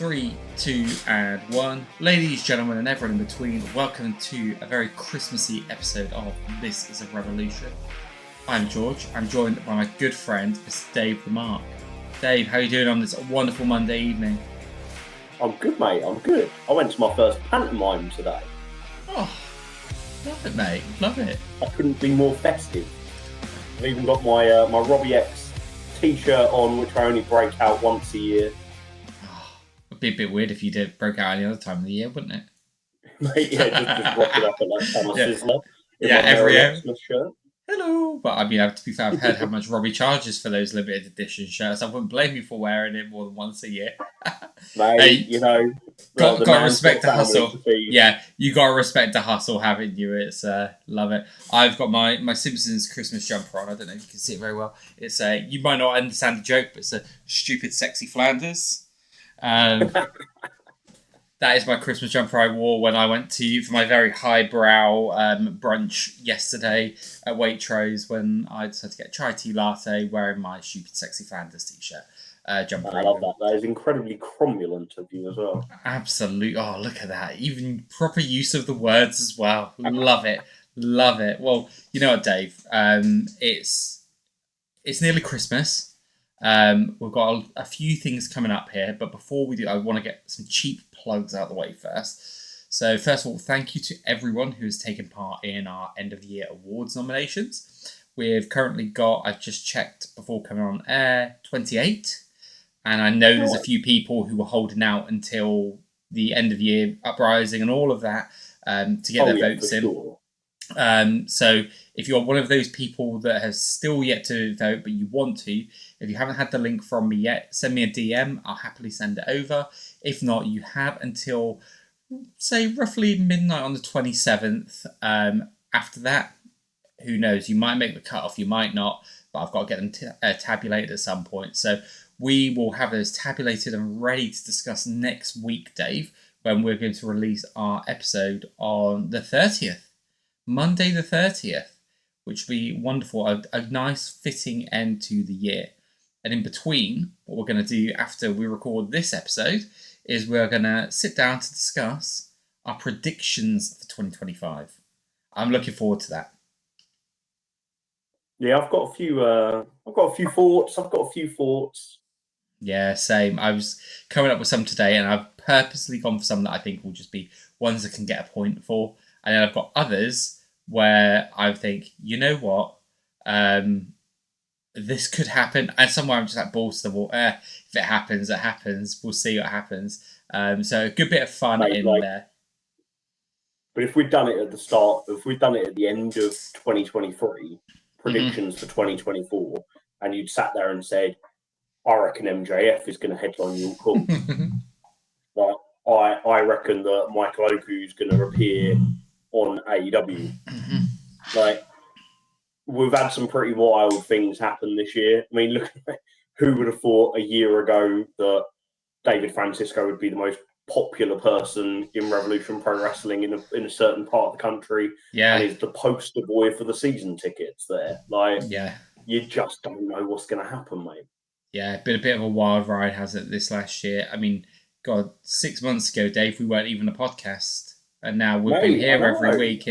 3, 2, and 1. Ladies, gentlemen, and everyone in between, welcome to a very Christmassy episode of This is a Revolution. I'm George. I'm joined by my good friend, Mr. Dave the Mark. Dave, how are you doing on this wonderful Monday evening? I'm good, mate. I'm good. I went to my first pantomime today. Oh, love it, mate. Love it. I couldn't be more festive. I've even got my my Robbie X t-shirt on, which I only break out once a year. Oh, it'd be a bit weird if you broke out any other time of the year, wouldn't it? Mate, yeah, just rock it up at that time of Sizzler in my every Merry Xmas shirt. Hello. But I mean, to be fair, I've heard how much Robbie charges for those limited edition shirts. I wouldn't blame you for wearing it more than once a year. Mate, hey, you know, got to respect the hustle. Yeah, you got to respect the hustle, haven't you? It's love it. I've got my Simpsons Christmas jumper on. I don't know if you can see it very well. It's you might not understand the joke, but it's a stupid, sexy Flanders. That is my Christmas jumper I wore when I went for my very highbrow brunch yesterday at Waitrose when I decided to get a chai tea latte wearing my stupid, sexy Flanders t-shirt. Jumper. I love that. That is incredibly cromulent of you as well. Absolutely. Oh, look at that. Even proper use of the words as well. Love it. Love it. Well, you know what, Dave? It's nearly Christmas. We've got a few things coming up here, but before we do, I want to get some cheap plugs out of the way first. So first of all, thank you to everyone who has taken part in our end of the year awards nominations. We've currently got, I've just checked before coming on air, 28. And I know there's a few people who were holding out until the end of the year, Uprising and all of that, to get their votes in. Sure. So if you're one of those people that has still yet to vote, but you want to, if you haven't had the link from me yet, send me a DM. I'll happily send it over. If not, you have until, say, roughly midnight on the 27th. After that, who knows? You might make the cutoff, you might not, but I've got to get them tabulated at some point. So we will have those tabulated and ready to discuss next week, Dave, when we're going to release our episode on the 30th. Monday the 30th, which will be wonderful. A nice fitting end to the year. And in between, what we're going to do after we record this episode is we're going to sit down to discuss our predictions for 2025. I'm looking forward to that. Yeah, I've got a few thoughts. Yeah, same. I was coming up with some today, and I've purposely gone for some that I think will just be ones that can get a point for. And then I've got others where I think, you know what, this could happen. And somewhere I'm just like balls to the wall. If it happens, it happens. We'll see what happens. So a good bit of fun there. But if we'd done it at the start, if we'd done it at the end of 2023, predictions for 2024, and you'd sat there and said, I reckon MJF is going to headline your call. Like, I reckon that Michael Oku is going to appear on AEW. Like, we've had some pretty wild things happen this year. I mean, look, who would have thought a year ago that David Francisco would be the most popular person in Revolution Pro Wrestling in a certain part of the country? Yeah, and is the poster boy for the season tickets there. Like, yeah, you just don't know what's going to happen, mate. Yeah, been a bit of a wild ride, hasn't it, this last year? I mean, God, 6 months ago, Dave, we weren't even a podcast, and now we've been here every week.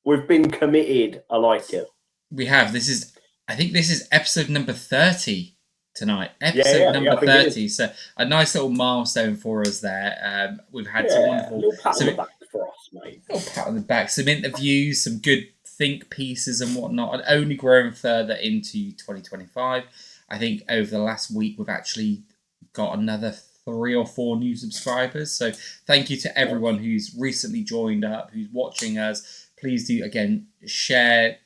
We've been committed. I like it. We have. I think this is episode number 30 tonight. Episode number 30. So a nice little milestone for us there. We've had some wonderful. Little pat on the back for us, mate. Little pat on the back. Some interviews, some good think pieces and whatnot, and only growing further into 2025. I think over the last week we've actually got another 3 or 4 new subscribers. So thank you to everyone who's recently joined up, who's watching us. Please do, again, share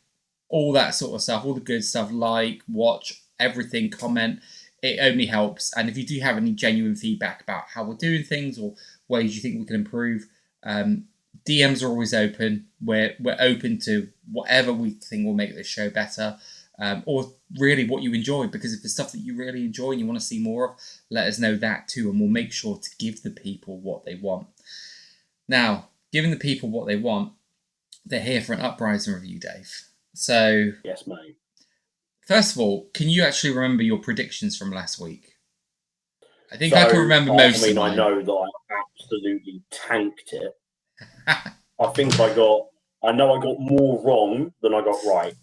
all that sort of stuff, all the good stuff, like, watch, everything, comment. It only helps. And if you do have any genuine feedback about how we're doing things or ways you think we can improve, DMs are always open. We're open to whatever we think will make this show better, or really what you enjoy. Because if there's stuff that you really enjoy and you want to see more of, let us know that too, and we'll make sure to give the people what they want. Now, giving the people what they want, they're here for an Uprising review, Dave. So, yes, mate. First of all, can you actually remember your predictions from last week? I think I can remember most of mine. I know that I absolutely tanked it. I think I got more wrong than I got right.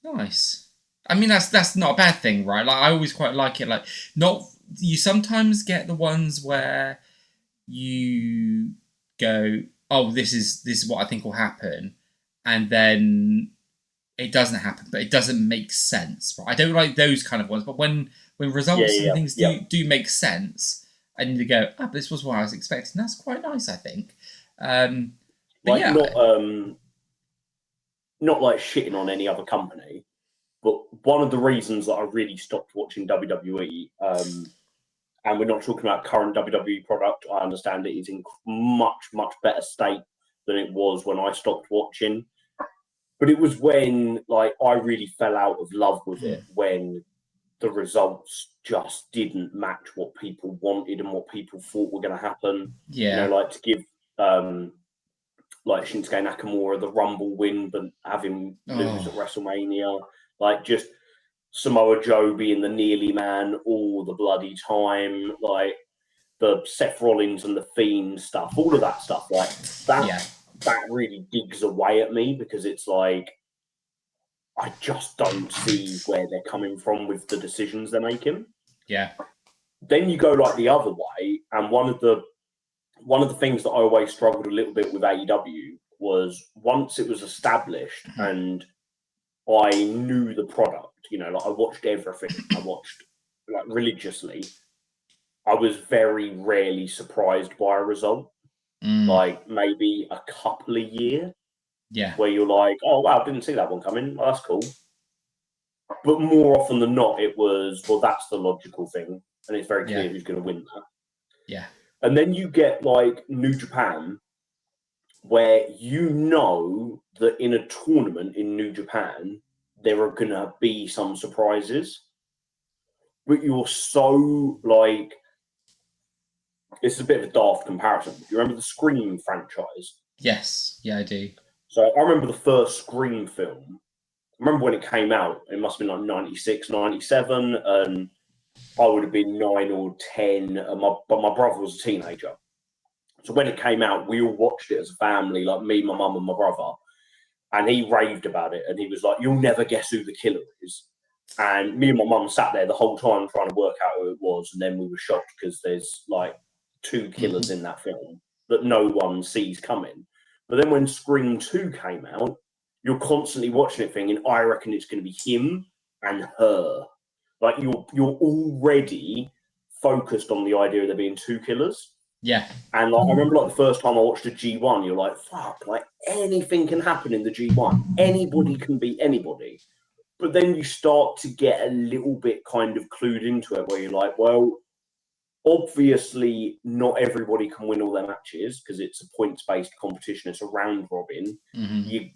Nice. I mean, that's not a bad thing, right? Like, I always quite like it. Like, not you sometimes get the ones where you go, oh, this is what I think will happen, and then it doesn't happen, but it doesn't make sense. Right? I don't like those kind of ones. But when results and things do make sense, and you go, oh, this was what I was expecting. That's quite nice, I think. But not like shitting on any other company, but one of the reasons that I really stopped watching WWE, and we're not talking about current WWE product, I understand it is in much, much better state than it was when I stopped watching. But it was when I really fell out of love with it, when the results just didn't match what people wanted and what people thought were going to happen. Yeah. To give Shinsuke Nakamura the Rumble win, but have him lose at WrestleMania. Just Samoa Joe being the nearly man all the bloody time. The Seth Rollins and the Fiend stuff, all of that stuff. That really digs away at me, because it's I just don't see where they're coming from with the decisions they're making. Yeah. Then you go the other way, and one of the things that I always struggled a little bit with AEW was once it was established and I knew the product, I watched everything. I watched religiously. I was very rarely surprised by a result. Maybe a couple a year. Yeah. Where you're like, oh wow, didn't see that one coming. Well, that's cool. But more often than not, it was, well, that's the logical thing, and it's very clear who's going to win that. Yeah. And then you get New Japan, where that in a tournament in New Japan, there are going to be some surprises. But you're so it's a bit of a daft comparison. Do you remember the Scream franchise? Yes. Yeah, I do. So I remember the first Scream film. I remember when it came out, it must have been 96, 97, and I would have been 9 or 10, but my brother was a teenager. So when it came out, we all watched it as a family, me, my mum and my brother, and he raved about it, and he was like, you'll never guess who the killer is. And me and my mum sat there the whole time trying to work out who it was, and then we were shocked because there's 2 killers in that film that no one sees coming. But then when Scream 2 came out, you're constantly watching it thinking, I reckon it's going to be him and her. You're already focused on the idea of there being 2 killers. Yeah. And I remember the first time I watched a G1, you're like, fuck, anything can happen in the G1. Anybody can beat anybody. But then you start to get a little bit kind of clued into it, where you're like, well, obviously not everybody can win all their matches because it's a points-based competition. It's a round robin. You're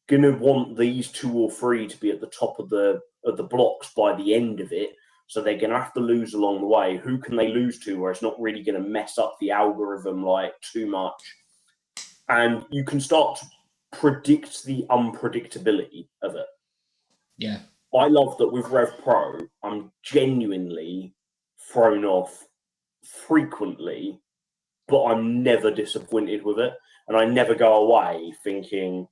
going to want these 2 or 3 to be at the top of the blocks by the end of it. So they're going to have to lose along the way. Who can they lose to where it's not really going to mess up the algorithm too much? And you can start to predict the unpredictability of it. Yeah. I love that with Rev Pro, I'm genuinely thrown off frequently, but I'm never disappointed with it. And I never go away thinking,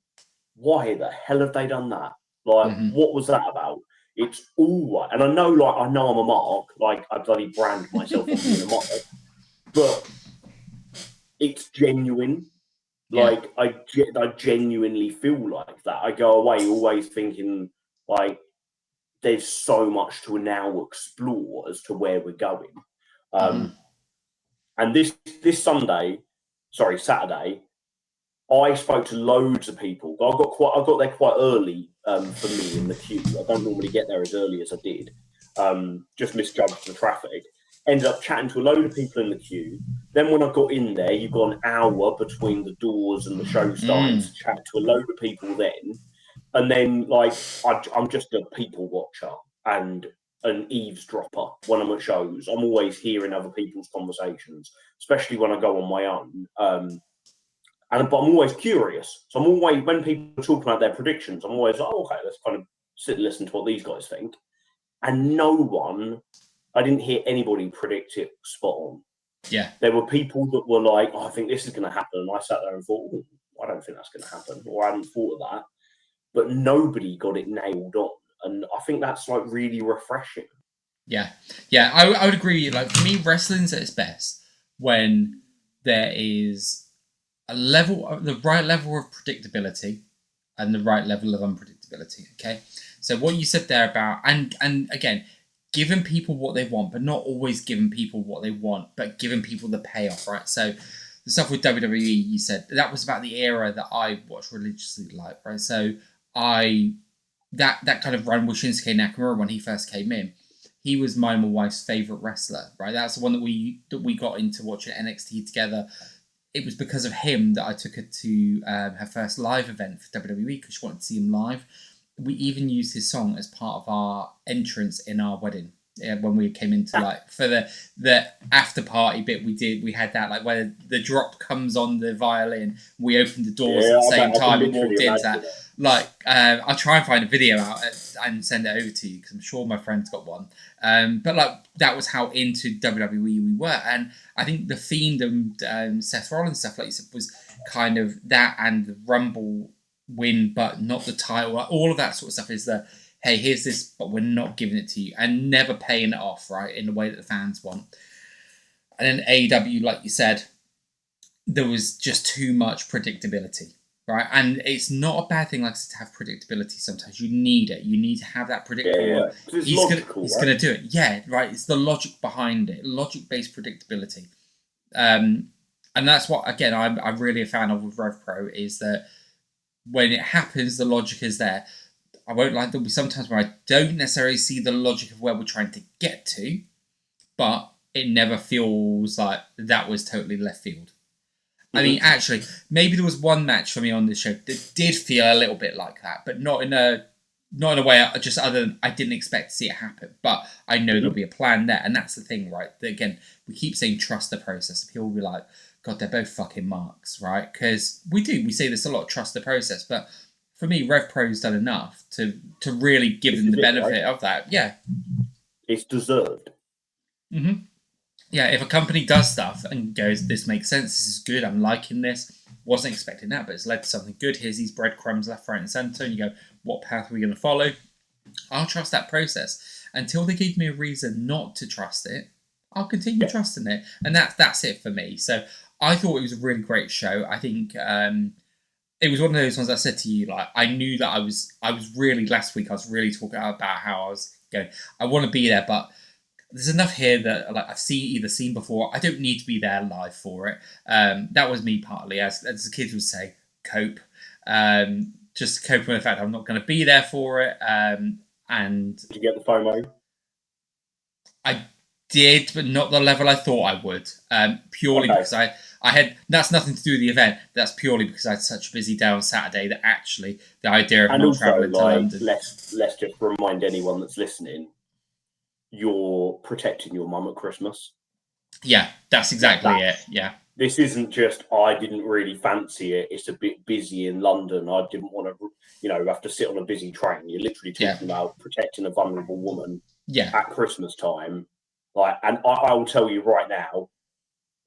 why the hell have they done that? What was that about? It's all right. And I know I'm a mark, I bloody brand myself as being a mark, but it's genuine. I genuinely feel like that. I go away always thinking there's so much to now explore as to where we're going. And this Saturday, I spoke to loads of people. I got there quite early for me in the queue. I don't normally get there as early as I did. Just misjudged the traffic. Ended up chatting to a load of people in the queue. Then when I got in there, you've got an hour between the doors and the show starting to chat to a load of people then. And then I'm just a people watcher and an eavesdropper when I'm at shows. I'm always hearing other people's conversations, especially when I go on my own. But I'm always curious. So I'm always, when people are talking about their predictions, I'm always like, oh, okay, let's kind of sit and listen to what these guys think. And no one I didn't hear anybody predict it spot on. Yeah. There were people that were like, I think this is going to happen. And I sat there and thought, I don't think that's going to happen. Or I hadn't thought of that. But nobody got it nailed on. And I think that's like really refreshing. Yeah. Yeah, I would agree. Like, for me, wrestling's at its best when there is the right level of predictability and the right level of unpredictability. Okay. So what you said there about, and again, giving people what they want, but not always giving people what they want, but giving people the payoff, right? So the stuff with WWE, you said that was about the era that I watched religiously, like, right? So that kind of run with Shinsuke Nakamura when he first came in, he was my and my wife's favorite wrestler, right? That's the one that we got into watching NXT together. It was because of him that I took her to her first live event for WWE because she wanted to see him live. We even used his song as part of our entrance in our wedding. When we came into, like, for the after party bit, we had that, like, where the drop comes on the violin, we opened the doors at the same time and walked into that. Like, I'll try and find a video out and send it over to you because I'm sure my friend's got one. But like, that was how into WWE we were, and I think the Fiend and Seth Rollins stuff, like you said, was kind of that, and the Rumble win, but not the title. All of that sort of stuff is the, hey, here's this, but we're not giving it to you, and never paying it off, right, in the way that the fans want. And then AEW, like you said, there was just too much predictability, right? And it's not a bad thing, like, to have predictability. Sometimes you need it. You need to have that predictable. Yeah. It's logical, he's going to do it. Yeah, right. It's the logic behind it, logic-based predictability. And that's what, again, I'm really a fan of with Rev Pro, is that when it happens, the logic is there. I won't lie, there'll be sometimes where I don't necessarily see the logic of where we're trying to get to, but it never feels like that was totally left field. I mean, actually, maybe there was one match for me on this show that did feel a little bit like that, but not in a way, just other than I didn't expect to see it happen. But I know there'll be a plan there, and that's the thing, right? That, again, we keep saying trust the process. People will be like, God, they're both fucking marks, right? Because we say this a lot, trust the process, but for me, Rev Pro's done enough to really give them the benefit of that. Yeah. It's deserved. Mm-hmm. Yeah, if a company does stuff and goes, this makes sense, this is good, I'm liking this, wasn't expecting that, but it's led to something good, here's these breadcrumbs left, right and centre, and you go, what path are we going to follow? I'll trust that process. Until they give me a reason not to trust it, I'll continue trusting it. And that's it for me. So I thought it was a really great show. I think it was one of those ones I said to you, like, I knew that I was really, last week I was really talking about how I was going, I want to be there, but there's enough here that, like, I've seen before. I don't need to be there live for it. That was me partly, as the kids would say, cope. Just coping with the fact I'm not going to be there for it. And did you get the FOMO? I did, but not the level I thought I would. Purely because I had, that's nothing to do with the event. That's purely because I had such a busy day on Saturday that actually the idea of not travelling to London. Let's just remind anyone that's listening, you're protecting your mum at Christmas. Yeah, that's exactly it. Yeah. This isn't just, I didn't really fancy it, it's a bit busy in London, I didn't want to, have to sit on a busy train. You're literally talking about protecting a vulnerable woman at Christmas time. Like, and I will tell you right now,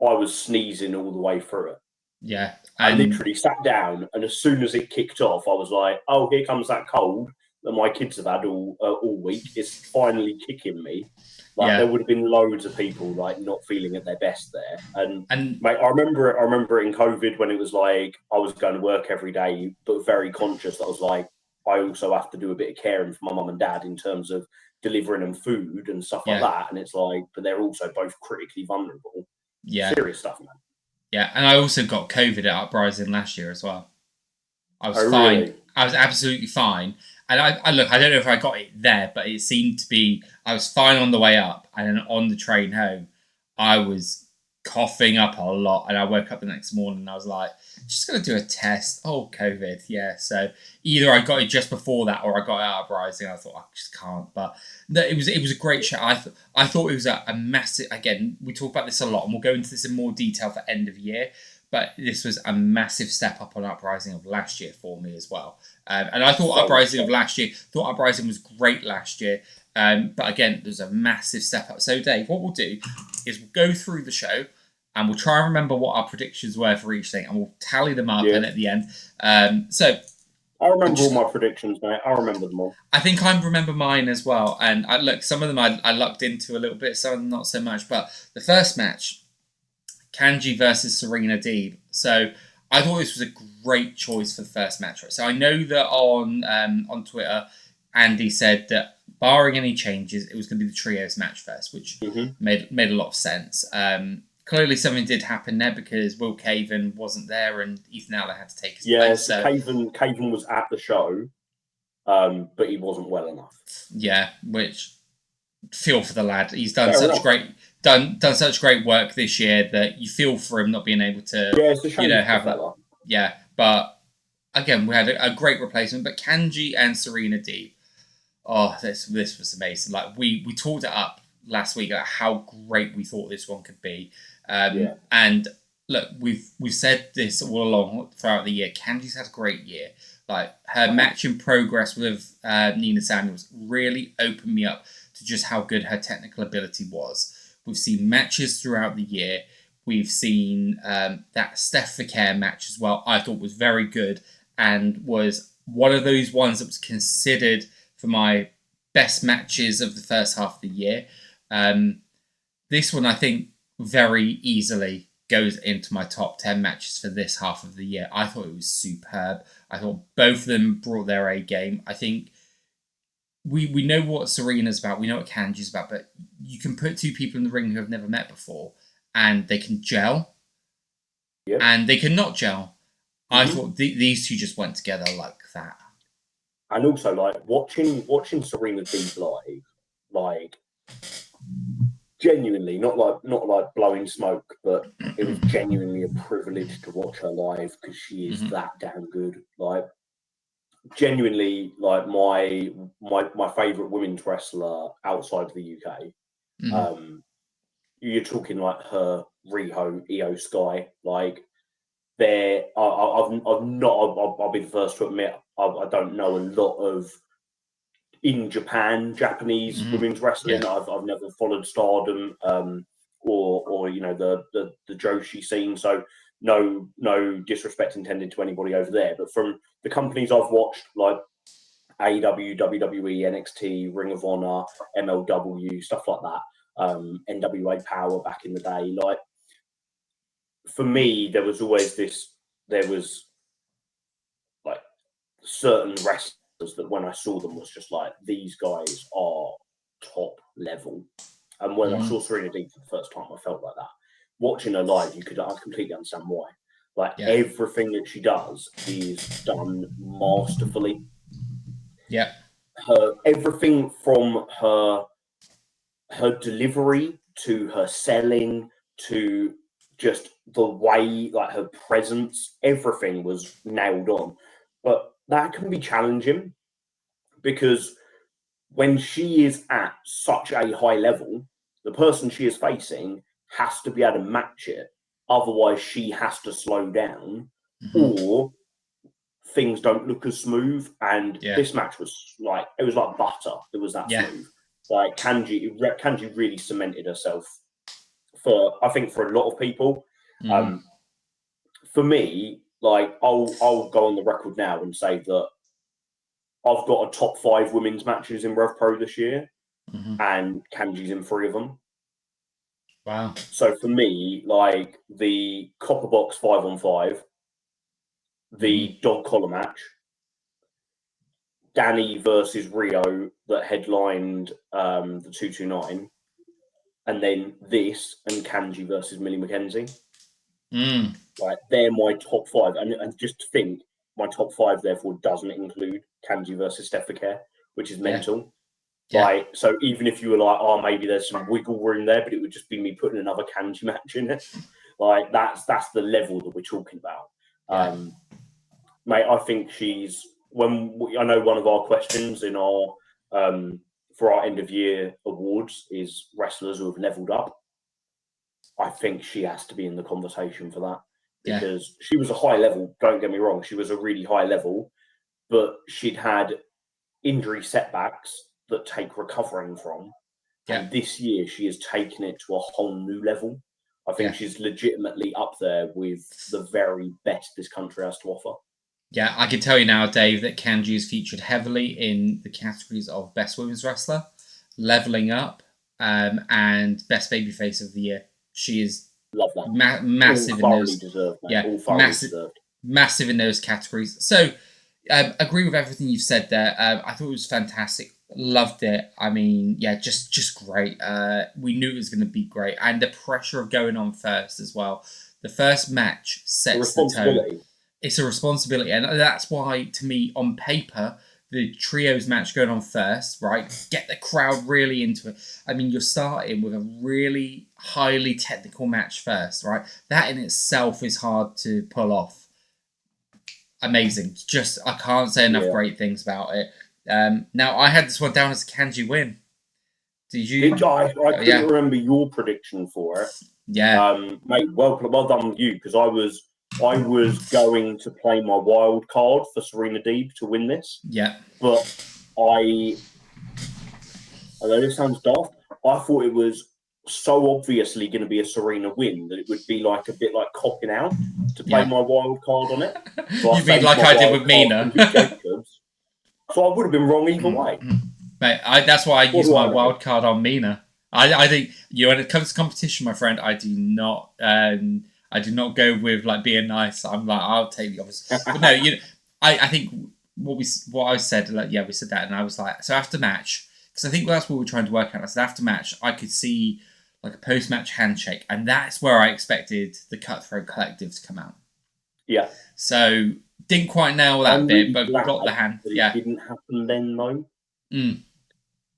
I was sneezing all the way through it. Yeah. I literally sat down, and as soon as it kicked off, I was like, oh, here comes that cold that my kids have had all week. It's finally kicking me. Like, there would have been loads of people, like, not feeling at their best there. And mate, I remember it in COVID when it was like, I was going to work every day, but very conscious that I was like, I also have to do a bit of caring for my mum and dad in terms of delivering them food and stuff like that. And it's like, but they're also both critically vulnerable. Yeah. Serious stuff, man. Yeah, and I also got COVID at Uprising last year as well. I was fine. Really? I was absolutely fine. And I look, I don't know if I got it there, but it seemed to be, I was fine on the way up. And then on the train home, I was coughing up a lot. And I woke up the next morning and I was like, just going to do a test. Oh, COVID. Yeah. So either I got it just before that or I got it at Uprising. I thought, I just can't. But no, it was a great show. I thought it was a massive, again, we talk about this a lot and we'll go into this in more detail for end of year. But this was a massive step up on Uprising of last year for me as well. And I thought Uprising of last year, Uprising was great last year. But again, there's a massive step up. So, Dave, what we'll do is we'll go through the show and we'll try and remember what our predictions were for each thing, and we'll tally them up. And at the end, so I remember all my predictions, mate. I remember them all. I think I remember mine as well. And look, some of them I lucked into a little bit, some of them not so much. But the first match, Kanji versus Serena Deeb. So I thought this was a great choice for the first match. Right? So I know that on Twitter, Andy said that barring any changes, it was going to be the trios match first, which made a lot of sense. Clearly, something did happen there because Will Caven wasn't there and Ethan Allen had to take his place. So Caven was at the show, but he wasn't well enough. Yeah, which feel for the lad. He's done such great work this year that you feel for him not being able to have that. Yeah, but again, we had a great replacement. But Kanji and Serena Deeb, this was amazing. Like we talked it up last week about how great we thought this one could be. And look, we've said this all along throughout the year. Kanji's had a great year. Like her match in progress with Nina Samuels really opened me up to just how good her technical ability was. We've seen matches throughout the year. We've seen that Steph Care match as well. I thought was very good and was one of those ones that was considered for my best matches of the first half of the year. This one, I think, very easily goes into my top 10 matches for this half of the year. I thought it was superb. I thought both of them brought their A game. I think we know what Serena's about. We know what Kanji's about. But you can put two people in the ring who have never met before and they can gel and they can not gel. I thought these two just went together like that. And also, like, watching Serena Deeb live, like, genuinely, not like blowing smoke, but it was genuinely a privilege to watch her live because she is that damn good. Like, genuinely, like my favorite women's wrestler outside of the UK. You're talking like her, Riho, Io Sky. Like, I'll be the first to admit I don't know a lot of in Japanese women's wrestling. I've never followed Stardom or the Joshi scene. So no disrespect intended to anybody over there. But from the companies I've watched, like AEW, WWE, NXT, Ring of Honor, MLW, stuff like that, NWA Power back in the day, like for me, there was like certain wrestlers that when I saw them was just like, these guys are top level. And when I saw Serena Deeb for the first time, I felt like that. Watching her live, I completely understand why. Like everything that she does is done masterfully. Yeah. Everything from her delivery to her selling to just the way, like her presence, everything was nailed on. But that can be challenging because when she is at such a high level, the person she is facing has to be able to match it. Otherwise, she has to slow down or things don't look as smooth. And this match was like, it was like butter. It was that smooth. Like Kanji really cemented herself I think for a lot of people. For me, like I'll go on the record now and say that I've got a top 5 women's matches in Rev Pro this year, and Kanji's in 3 of them. Wow. So for me, like the Copper Box 5-on-5, the dog collar match, Danny versus Rio that headlined the 229, and then this and Kanji versus Millie McKenzie. Like they're my top 5, and just think my top 5 therefore doesn't include Kanji versus Steph Care, which is mental. Like, so even if you were like, oh, maybe there's some wiggle room there, but it would just be me putting another Kanji match in it. Like that's the level that we're talking about. Mate, I think I know one of our questions in our for our end of year awards is wrestlers who have leveled up. I think she has to be in the conversation for that because she was a high level. Don't get me wrong, she was a really high level, but she'd had injury setbacks that take recovering from. Yeah. And this year, she has taken it to a whole new level. I think she's legitimately up there with the very best this country has to offer. Yeah, I can tell you now, Dave, that Kanji is featured heavily in the categories of Best Women's Wrestler, Leveling Up, and Best Babyface of the Year. She is love that. Massive all in those. Deserved, mate. Yeah, all thoroughly deserved. Massive in those categories. So, agree with everything you've said there. I thought it was fantastic. Loved it. I mean, yeah, just great. We knew it was going to be great, and the pressure of going on first as well. The first match sets the tone. It's a responsibility, and that's why, to me, on paper, the trios match going on first, right? Get the crowd really into it. I mean, you're starting with a really highly technical match first, right? That in itself is hard to pull off. Amazing. Just, I can't say enough great things about it. Now, I had this one down as a Kanji win. Did you? I couldn't remember your prediction for it. Yeah. Mate, well done with you, because I was going to play my wild card for Serena Deeb to win this. Yeah. But although this sounds daft, I thought it was so obviously going to be a Serena win that it would be like a bit like copping out to play my wild card on it. So you mean like I did with Mina? So I would have been wrong either way. Mate, that's why I use my wild card on Mina. I think when it comes to competition, my friend, I do not go with like being nice. I'm like, I'll take the opposite. But no, I think what I said, like, we said that, and I was like, so after match, because I think that's what we're trying to work out. I said after match, I could see like a post-match handshake, and that's where I expected the Cutthroat Collective to come out. Yeah. So didn't quite nail that bit, but got the hand. It didn't happen then though. Mm.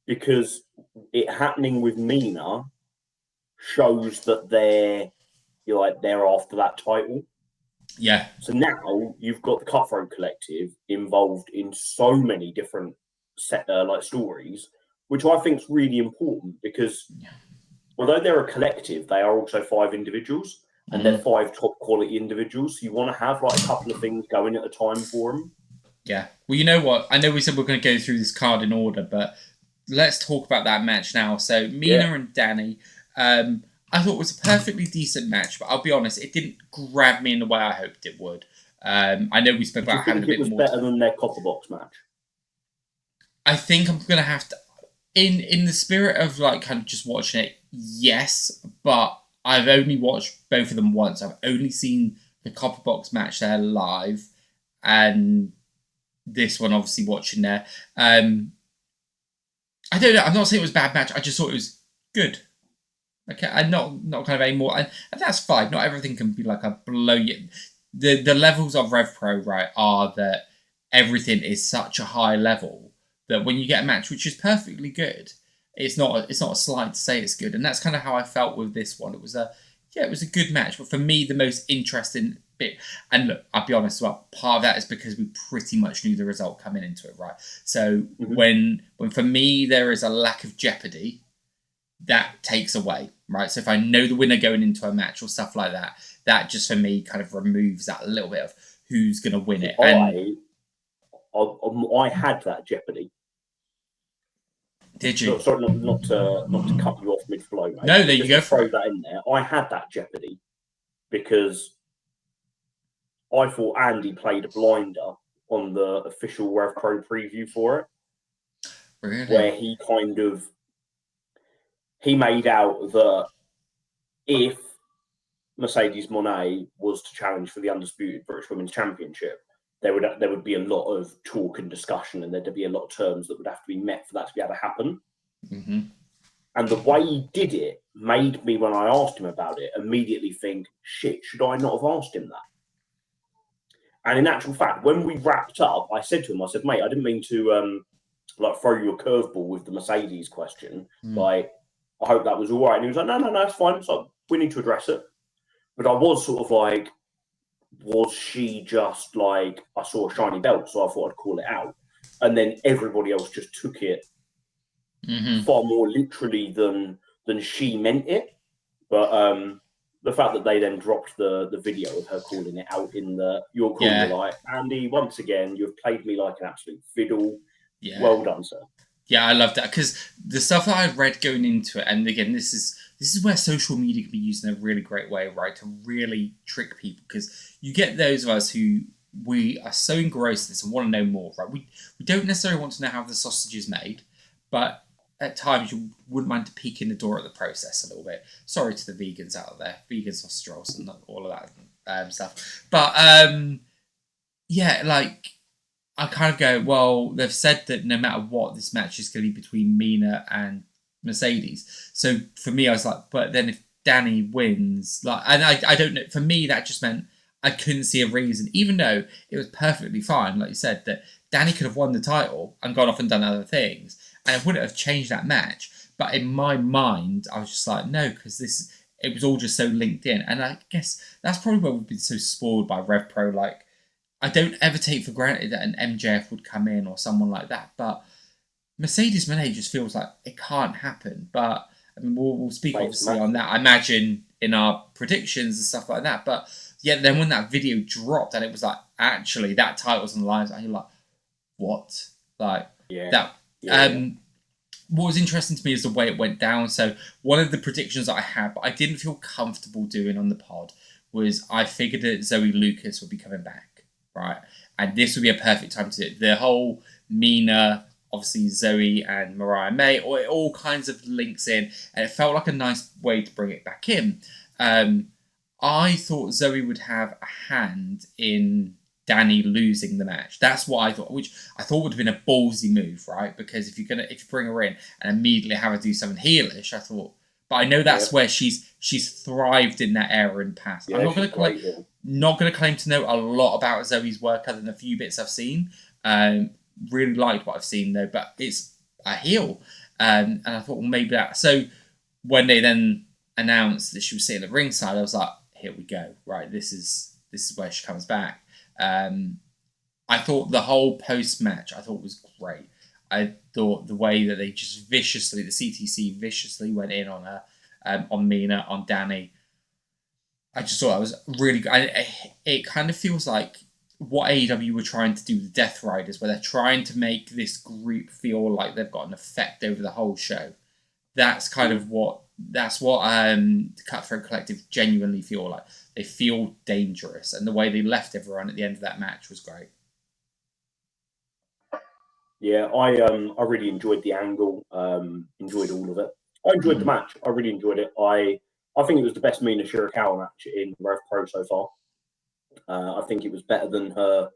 Because it happening with Mina shows that they're after that title. Yeah. So now you've got the Cutthroat Collective involved in so many different stories, which I think is really important, because although they're a collective, they are also 5 individuals, and they're 5 top quality individuals. So you want to have like a couple of things going at a time for them. Yeah. Well, you know what? I know we said we're going to go through this card in order, but let's talk about that match now. So Mina and Danny, I thought it was a perfectly decent match, but I'll be honest, it didn't grab me in the way I hoped it would. I know we spoke about having a bit more. It was better than their copper box match. I think I'm going to have to, in the spirit of like kind of just watching it, yes, but I've only watched both of them once. I've only seen the copper box match there live, and this one obviously watching there. I don't know. I'm not saying it was a bad match. I just thought it was good. Okay, I'm not kind of any more, and that's fine. Not everything can be like a blow you. The levels of Rev Pro, right, are that everything is such a high level that when you get a match which is perfectly good, it's not a slight to say it's good, and that's kind of how I felt with this one. It was a good match, but for me the most interesting bit, and look, I'll be honest as well, part of that is because we pretty much knew the result coming into it, right? So when for me there is a lack of jeopardy, that takes away, right? So if I know the winner going into a match or stuff like that, that just for me kind of removes that little bit of who's going to win it. I had that jeopardy. Did you? Sorry, not to cut you off mid-flow, mate. No, there you go. Throw that in there. I had that jeopardy because I thought Andy played a blinder on the official Rev Pro preview for it. Really? Where he made out that if Mercedes Moné was to challenge for the undisputed British Women's Championship, there would be a lot of talk and discussion, and there'd be a lot of terms that would have to be met for that to be able to happen. Mm-hmm. And the way he did it made me, when I asked him about it, immediately think, shit, should I not have asked him that? And in actual fact, when we wrapped up, I said to him, mate, I didn't mean to throw you a curveball with the Mercedes question. Like, I hope that was all right. And he was like, no, it's fine. So we need to address it. But I was sort of like, was she just like, I saw a shiny belt, so I thought I'd call it out. And then everybody else just took it far more literally than she meant it. But the fact that they then dropped the video of her calling it out in you're calling me like, Andy, once again, you've played me like an absolute fiddle. Yeah. Well done, sir. Yeah, I love that because the stuff that I've read going into it, and again, this is where social media can be used in a really great way, right? To really trick people because you get those of us who we are so engrossed in this and want to know more, right? We don't necessarily want to know how the sausage is made, but at times you wouldn't mind to peek in the door at the process a little bit. Sorry to the vegans out there, vegan sausage rolls and all of that stuff. But yeah, like I kind of go, well, they've said that no matter what, this match is going to be between Mina and Mercedes. So for me, I was like, but then if Danny wins, like, and I don't know. For me, that just meant I couldn't see a reason, even though it was perfectly fine, like you said, that Danny could have won the title and gone off and done other things, and it wouldn't have changed that match. But in my mind, I was just like, no, because it was all just so linked in, and I guess that's probably why we've been so spoiled by Rev Pro, like. I don't ever take for granted that an MJF would come in or someone like that, but Mercedes Moné just feels like it can't happen. But I mean, we'll speak obviously on that. I imagine in our predictions and stuff like that. But yeah, then when that video dropped and it was like actually that title's on the line, and you're like, what? Like that. What was interesting to me is the way it went down. So one of the predictions that I had, but I didn't feel comfortable doing on the pod, was I figured that Zoe Lucas would be coming back. Right, and this would be a perfect time to do it. The whole Mina, obviously Zoe and Mariah May, or it all kinds of links in, and it felt like a nice way to bring it back in. I thought Zoe would have a hand in Danny losing the match. That's what I thought, which I thought would have been a ballsy move, right? Because if you bring her in and immediately have her do something heelish, I thought. But I know that's where she's thrived in that era in the past. Yeah, I'm not going to claim to know a lot about Zoe's work other than a few bits I've seen. Really liked what I've seen though, but it's a heel, and I thought well maybe that. So when they then announced that she was sitting at ringside, I was like, here we go, right? This is where she comes back. I thought the whole post match I thought was great. I thought the way that they just the CTC viciously went in on her, on Mina, on Danny. I just thought that was really good. It kind of feels like what AEW were trying to do with the Death Riders, where they're trying to make this group feel like they've got an effect over the whole show. That's kind of what the Cutthroat Collective genuinely feel like. They feel dangerous, and the way they left everyone at the end of that match was great. Yeah, I really enjoyed the angle. Enjoyed all of it. I enjoyed the match. I really enjoyed it. I think it was the best Mina Shirakawa match in Rev Pro so far. I think it was better than her.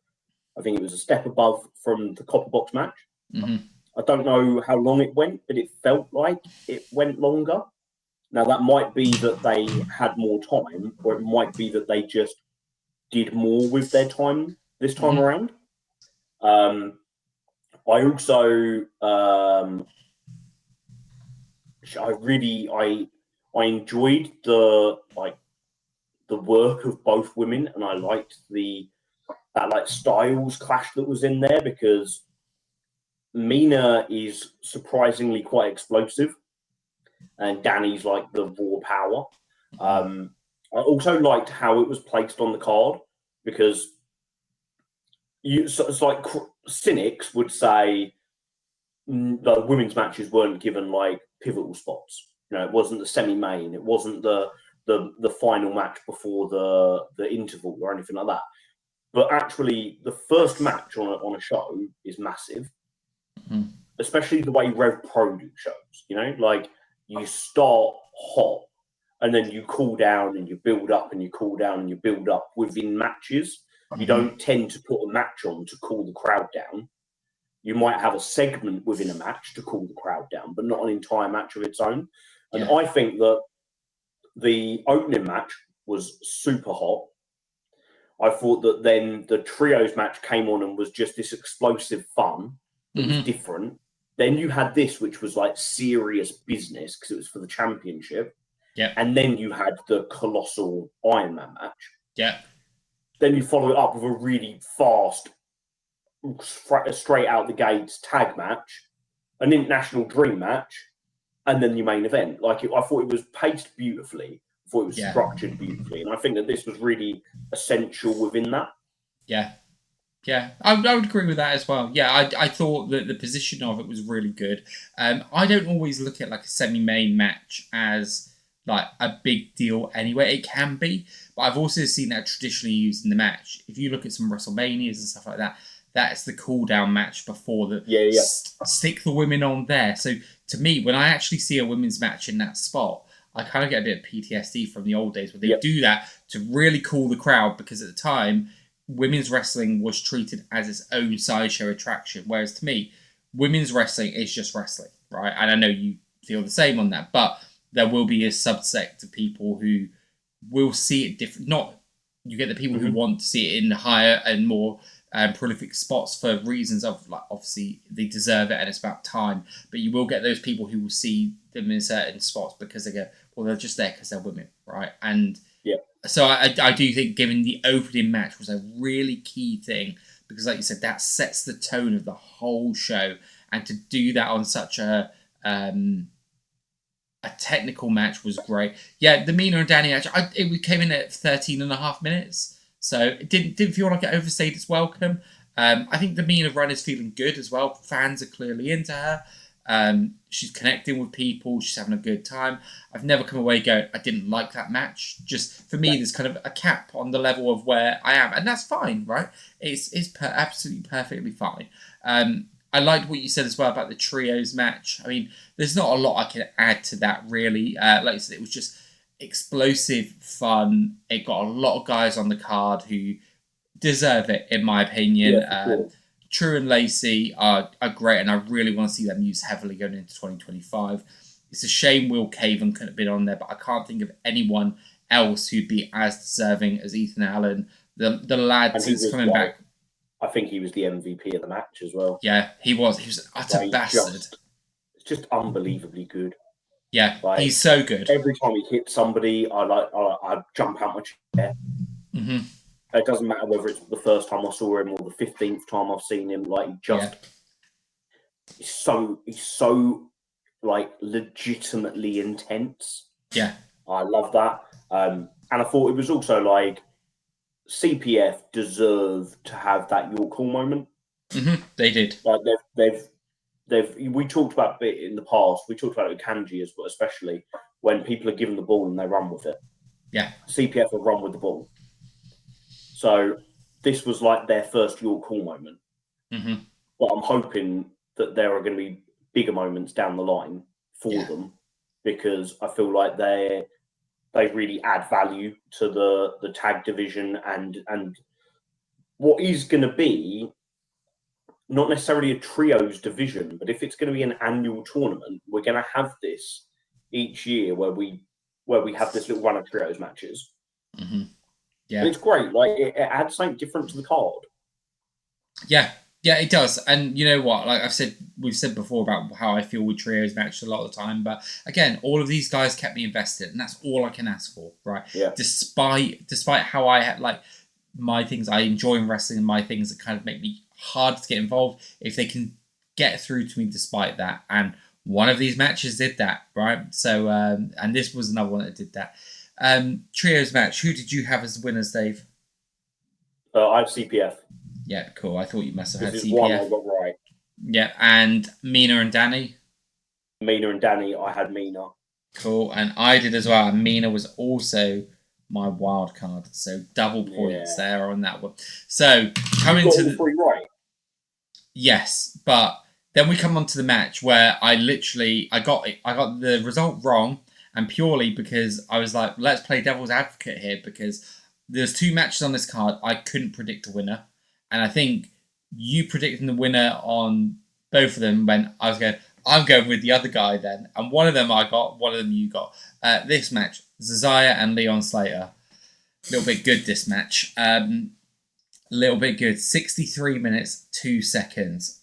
I think it was a step above from the Copper Box match. Mm-hmm. I don't know how long it went, but it felt like it went longer. Now, that might be that they had more time, or it might be that they just did more with their time this time around. I also, I enjoyed the work of both women, and I liked that styles clash that was in there because Mina is surprisingly quite explosive, and Danny's like the raw power. I also liked how it was placed on the card because it's like cynics would say the women's matches weren't given like pivotal spots. You know, it wasn't the semi-main, it wasn't the final match before the interval or anything like that. But actually, the first match on a show is massive, especially the way Rev Pro do shows. You know, like you start hot and then you cool down and you build up and you cool down and you build up within matches. You don't tend to put a match on to cool the crowd down. You might have a segment within a match to cool the crowd down, but not an entire match of its own. And I think that the opening match was super hot. I thought that then the trios match came on and was just this explosive fun. It was different. Then you had this, which was like serious business because it was for the championship. Yeah. And then you had the colossal Iron Man match. Yeah. Then you follow it up with a really fast, straight out the gates tag match, an international dream match, and then your main event. I thought it was paced beautifully. I thought it was structured beautifully. And I think that this was really essential within that. Yeah. Yeah, I would agree with that as well. Yeah, I thought that the position of it was really good. I don't always look at like a semi-main match as like a big deal anyway. It can be, but I've also seen that traditionally used in the match. If you look at some WrestleManias and stuff like that, that's the cool down match before the Yeah. stick the women on there. So to me, when I actually see a women's match in that spot, I kind of get a bit of PTSD from the old days where they Yep. do that to really cool the crowd, because at the time women's wrestling was treated as its own sideshow attraction, whereas to me, women's wrestling is just wrestling, right? And I know you feel the same on that, but there will be a subsect of people who will see it different. Not you get the people who want to see it in higher and more prolific spots for reasons of like obviously they deserve it and it's about time, but you will get those people who will see them in certain spots because they go, well, they're just there because they're women, right? And Yeah. so I do think giving the opening match was a really key thing, because like you said, that sets the tone of the whole show, and to do that on such a technical match was great. Yeah, the Mina and Danny match, it came in at 13 and a half minutes, so it didn't feel like it overstayed its welcome. I think the Mina run is feeling good as well. Fans are clearly into her. She's connecting with people. She's having a good time. I've never come away going, I didn't like that match. Just for me, there's kind of a cap on the level of where I am, and that's fine, right? It's absolutely perfectly fine. I liked what you said as well about the trios match. I mean, there's not a lot I can add to that really. Like I said, it was just explosive fun. It got a lot of guys on the card who deserve it, in my opinion. Yeah, for sure. True and Lacey are great, and I really want to see them used heavily going into 2025. It's a shame Will Caven couldn't have been on there, but I can't think of anyone else who'd be as deserving as Ethan Allen. The lad is coming back. I think he was the MVP of the match as well. Yeah, he was. He was an utter bastard. It's just unbelievably good. Yeah, like, he's so good. Every time he hits somebody, I jump out my chair. Mm-hmm. It doesn't matter whether it's the first time I saw him or the 15th time I've seen him. Like, he's so like legitimately intense. Yeah, I love that. And I thought it was also like CPF deserved to have that York Hall moment. Mm-hmm. They did. Like we talked about it in the past. We talked about it with Kanji as well, especially when people are given the ball and they run with it. Yeah, CPF will run with the ball. So this was like their first York Hall moment. Mm-hmm. But I'm hoping that there are going to be bigger moments down the line for them, because I feel like they really add value to the tag division and what is going to be not necessarily a trios division, but if it's going to be an annual tournament, we're going to have this each year where we have this little run of trios matches. Mm-hmm. Yeah, and it's great. Like it adds something different to the card. Yeah, it does. And you know what? Like we've said before about how I feel with trios matches a lot of the time. But again, all of these guys kept me invested, and that's all I can ask for, right? Yeah. Despite how I had like my things I enjoy in wrestling and my things that kind of make me hard to get involved, if they can get through to me despite that, and one of these matches did that, right? So and this was another one that did that. Trios match. Who did you have as the winners, Dave? I have CPF. Yeah, cool. I thought you must have had This is CPF. one I got right. Yeah, and Mina and Danny. Mina and Danny, I had Mina. Cool, and I did as well. And Mina was also my wild card, so double points there on that one. So coming to the right. Yes, but then we come on to the match where I got the result wrong, and purely because I was like, let's play devil's advocate here, because there's two matches on this card. I couldn't predict a winner, and I think you predicting the winner on both of them when I was going, I'm going with the other guy then, and one of them I got, one of them you got. This match, Zozaya and Leon Slater, a little bit good this match. Little bit good. 63 minutes, 2 seconds.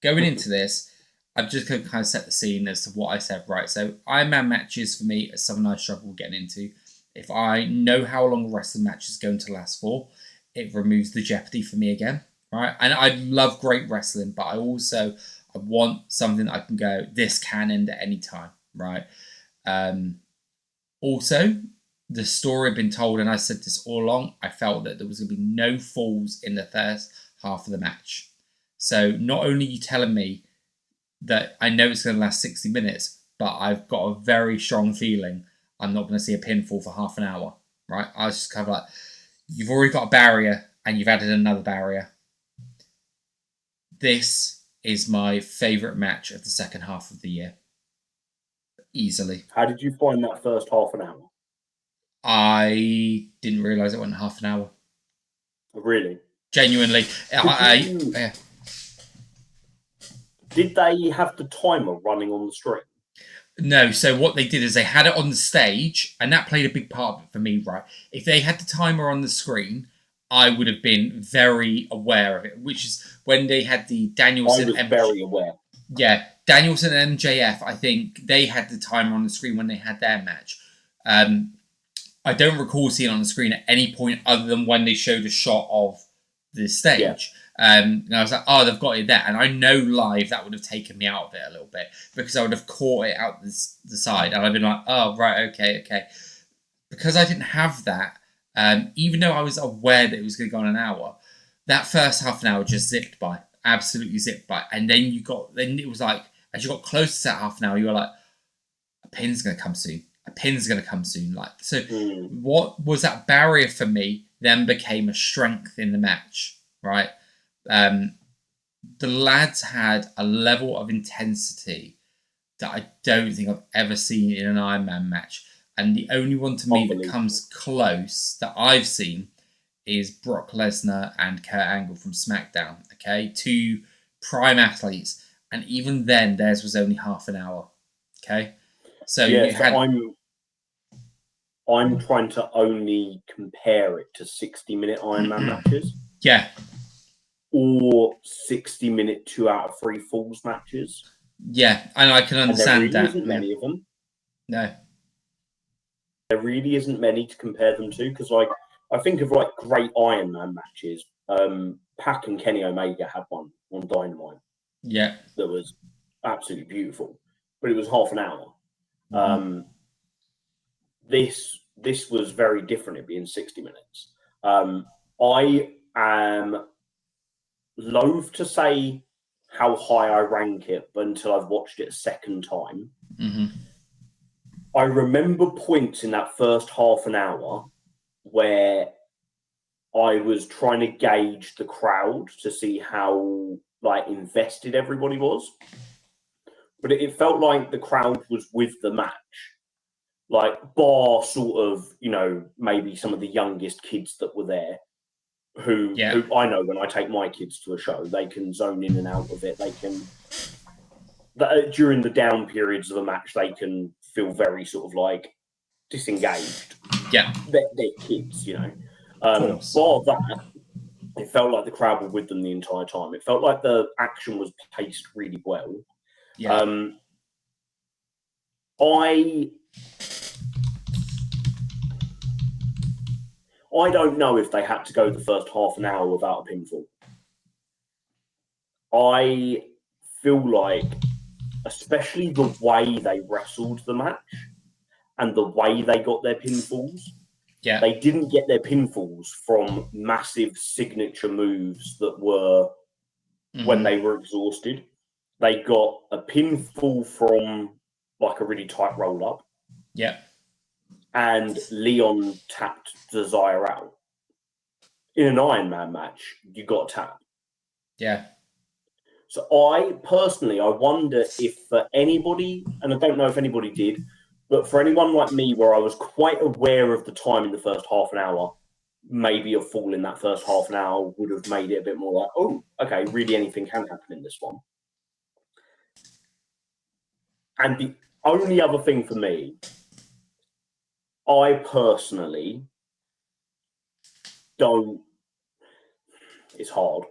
Going into this, I'm just going to kind of set the scene as to what I said, right? So, Iron Man matches for me are something I struggle getting into. If I know how long a wrestling match is going to last for, it removes the jeopardy for me again, right? And I love great wrestling, but I want something that I can go, this can end at any time, right? Also, the story had been told, and I said this all along, I felt that there was going to be no falls in the first half of the match. So not only are you telling me that I know it's going to last 60 minutes, but I've got a very strong feeling I'm not going to see a pinfall for half an hour, right? I was just kind of like, you've already got a barrier and you've added another barrier. This is my favourite match of the second half of the year. Easily. How did you find that first half an hour? I didn't realise it went half an hour. Really? Genuinely. Did they have the timer running on the screen? No, so what they did is they had it on the stage, and that played a big part of it for me, right? If they had the timer on the screen, I would have been very aware of it, which is when they had the Danielson... I was very aware. Yeah, Danielson and MJF, I think they had the timer on the screen when they had their match. I don't recall seeing it on the screen at any point other than when they showed a shot of the stage. Yeah. And I was like, oh, they've got it there. And I know live that would have taken me out of it a little bit because I would have caught it out the side. And I'd been like, oh, right, okay. Because I didn't have that, even though I was aware that it was going to go on an hour, that first half an hour just zipped by. Absolutely zipped by. And then it was like, as you got close to that half an hour, you were like, a pin's going to come soon. A pin's going to come soon. What was that barrier for me then became a strength in the match, right? The lads had a level of intensity that I don't think I've ever seen in an Iron Man match. And the only one to me that comes close that I've seen is Brock Lesnar and Kurt Angle from SmackDown. Okay, two prime athletes, and even then, theirs was only half an hour. Okay, so I'm trying to only compare it to 60-minute Iron Man matches. Yeah. Or 60-minute 2 out of 3 falls matches. Yeah, and I can understand that. There really isn't many of them. No. There really isn't many to compare them to, because I think of great Iron Man matches. Pac and Kenny Omega had one on Dynamite. Yeah. That was absolutely beautiful. But it was half an hour. Mm-hmm. This was very different, it being 60 minutes. I am loath to say how high I rank it, but until I've watched it a second time. Mm-hmm. I remember points in that first half an hour where I was trying to gauge the crowd to see how invested everybody was. But it felt like the crowd was with the match. Bar sort of, maybe some of the youngest kids that were there. Who I know when I take my kids to a show, they can zone in and out of it. They can, during the down periods of a match, they can feel very sort of disengaged. Yeah. They're kids, Bar that, it felt like the crowd were with them the entire time. It felt like the action was paced really well. Yeah. I don't know if they had to go the first half an hour without a pinfall. I feel like, especially the way they wrestled the match and the way they got their pinfalls, they didn't get their pinfalls from massive signature moves that were when they were exhausted. They got a pinfall from a really tight roll up. Yeah. And Leon tapped Zozaya out. In an Iron Man match, you got to tap. Yeah. So I wonder if for anybody, and I don't know if anybody did, but for anyone like me where I was quite aware of the time in the first half an hour, maybe a fall in that first half an hour would have made it a bit more oh, okay, really anything can happen in this one. And the only other thing for me, I personally don't. It's hard.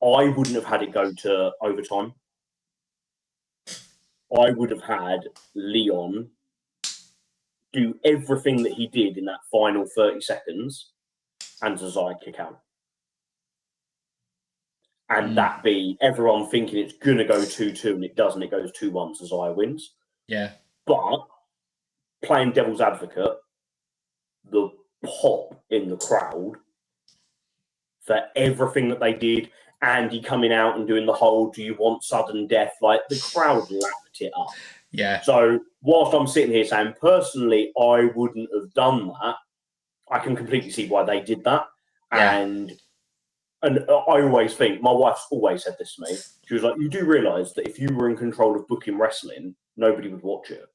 I wouldn't have had it go to overtime. I would have had Leon do everything that he did in that final 30 seconds and Zozaya kick out. And that be everyone thinking it's going to go 2-2 and it doesn't. It goes 2-1. Zozaya wins. Yeah. But playing devil's advocate, the pop in the crowd for everything that they did. Andy coming out and doing the whole "Do you want sudden death?" Like the crowd lapped it up. Yeah. So whilst I'm sitting here saying personally I wouldn't have done that, I can completely see why they did that. Yeah. And I always think, my wife's always said this to me. She was like, "You do realise that if you were in control of booking wrestling, nobody would watch it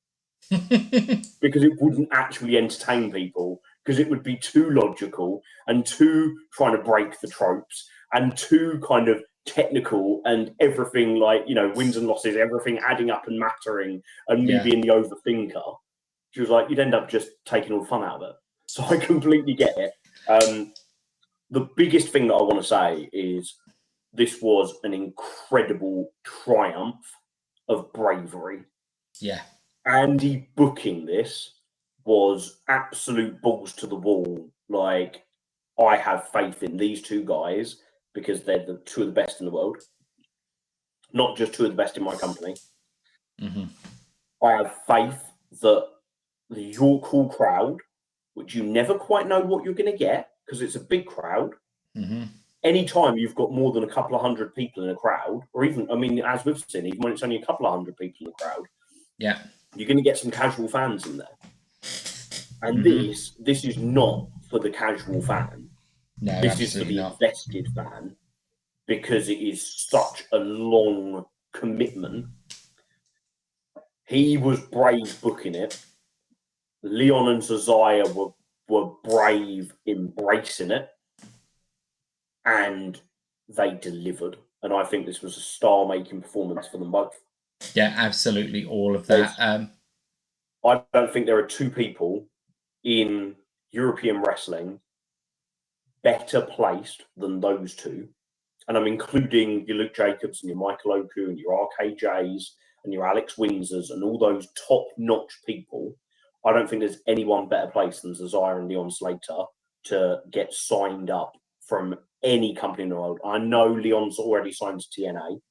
because it wouldn't actually entertain people, because it would be too logical and too trying to break the tropes and too kind of technical and everything, like, you know, wins and losses, everything adding up and mattering, and me being the overthinker." She was like, "You'd end up just taking all the fun out of it." So I completely get it. The biggest thing that I want to say is this was an incredible triumph of bravery. Yeah. Andy booking this was absolute balls to the wall. Like, I have faith in these two guys because they're the two of the best in the world, not just two of the best in my company. Mm-hmm. I have faith that the York Hall crowd, which you never quite know what you're going to get because it's a big crowd. Mm-hmm. Anytime you've got more than a couple of hundred people in a crowd, or even, I mean, as we've seen, even when it's only a couple of hundred people in a crowd, yeah, you're going to get some casual fans in there. And this is not for the casual fan. No, this is for the invested fan, because it is such a long commitment. He was brave booking it. Leon and Zozaya were brave embracing it, and they delivered. And I think this was a star-making performance for them both. Yeah, absolutely, all of that. I don't think there are two people in European wrestling better placed than those two. And I'm including your Luke Jacobs and your Michael Oku and your RKJs and your Alex Windsors and all those top-notch people. I don't think there's anyone better placed than Zozaya and Leon Slater to get signed up from any company in the world. I know Leon's already signed to TNA,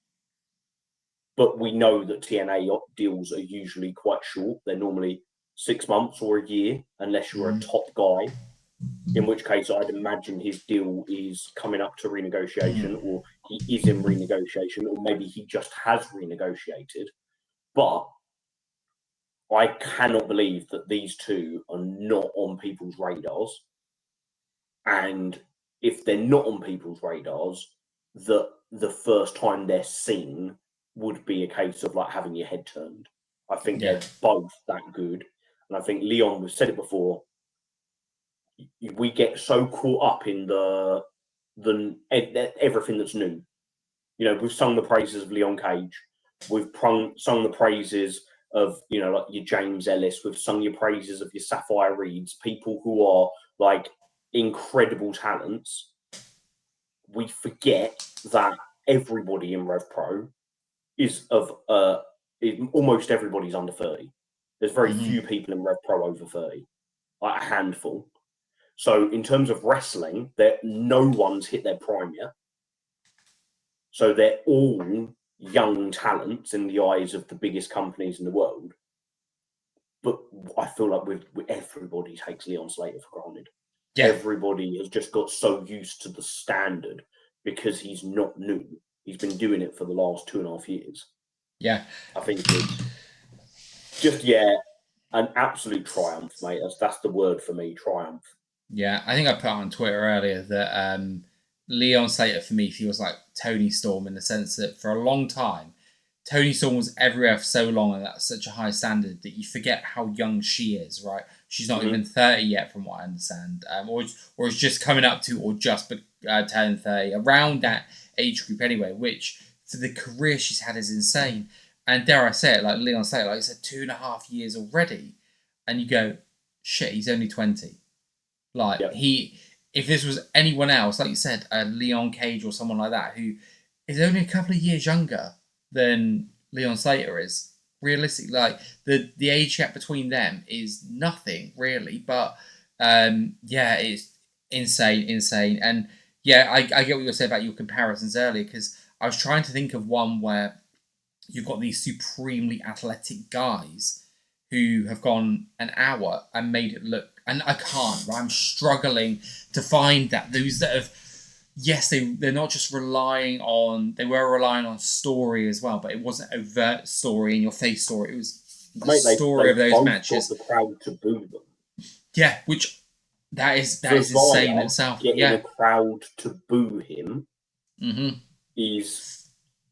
but we know that TNA deals are usually quite short. They're normally 6 months or a year, unless you're a top guy, in which case I'd imagine his deal is coming up to renegotiation, or he is in renegotiation, or maybe he just has renegotiated. But I cannot believe that these two are not on people's radars. And if they're not on people's radars, that the first time they're seen would be a case of like having your head turned. I think they're both that good. And I think Leon, we've said it before, we get so caught up in the everything that's new. You know, we've sung the praises of Leon Cage. We've sung the praises of, you know, like your James Ellis. We've sung your praises of your Sapphire Reeds, people who are like incredible talents. We forget that everybody in Rev Pro is almost everybody's under 30. There's very few people in Rev Pro over 30, like a handful. So in terms of wrestling, no one's hit their prime yet. So they're all young talents in the eyes of the biggest companies in the world. But I feel like everybody takes Leon Slater for granted. Yeah. Everybody has just got so used to the standard because he's not new. He's been doing it for the last 2.5 years. Yeah. I think it's just, an absolute triumph, mate. That's the word for me, triumph. Yeah, I think I put on Twitter earlier that Leon Slater for me feels like Toni Storm, in the sense that for a long time, Toni Storm was everywhere for so long and that's such a high standard that you forget how young she is, right? She's not even 30 yet, from what I understand, or is just coming up to, or just turned 30, around that age group anyway, which for the career she's had is insane. And dare I say it, like Leon Slater, like I said, 2.5 years already, and you go, shit, he's only 20. Like, if this was anyone else, like you said, Leon Cage or someone like that, who is only a couple of years younger than Leon Slater is, realistically, like, the age gap between them is nothing, really. But, it's insane. And, I get what you were saying about your comparisons earlier, because I was trying to think of one where you've got these supremely athletic guys who have gone an hour and made it look, and I can't, right? I'm struggling to find that. Those that have yes, they're not just relying on. They were relying on story as well, but it wasn't overt story in your face story. It was the story of those both matches. got the crowd to boo them. Yeah, which that is Zozaya insane in itself. Getting a crowd to boo him is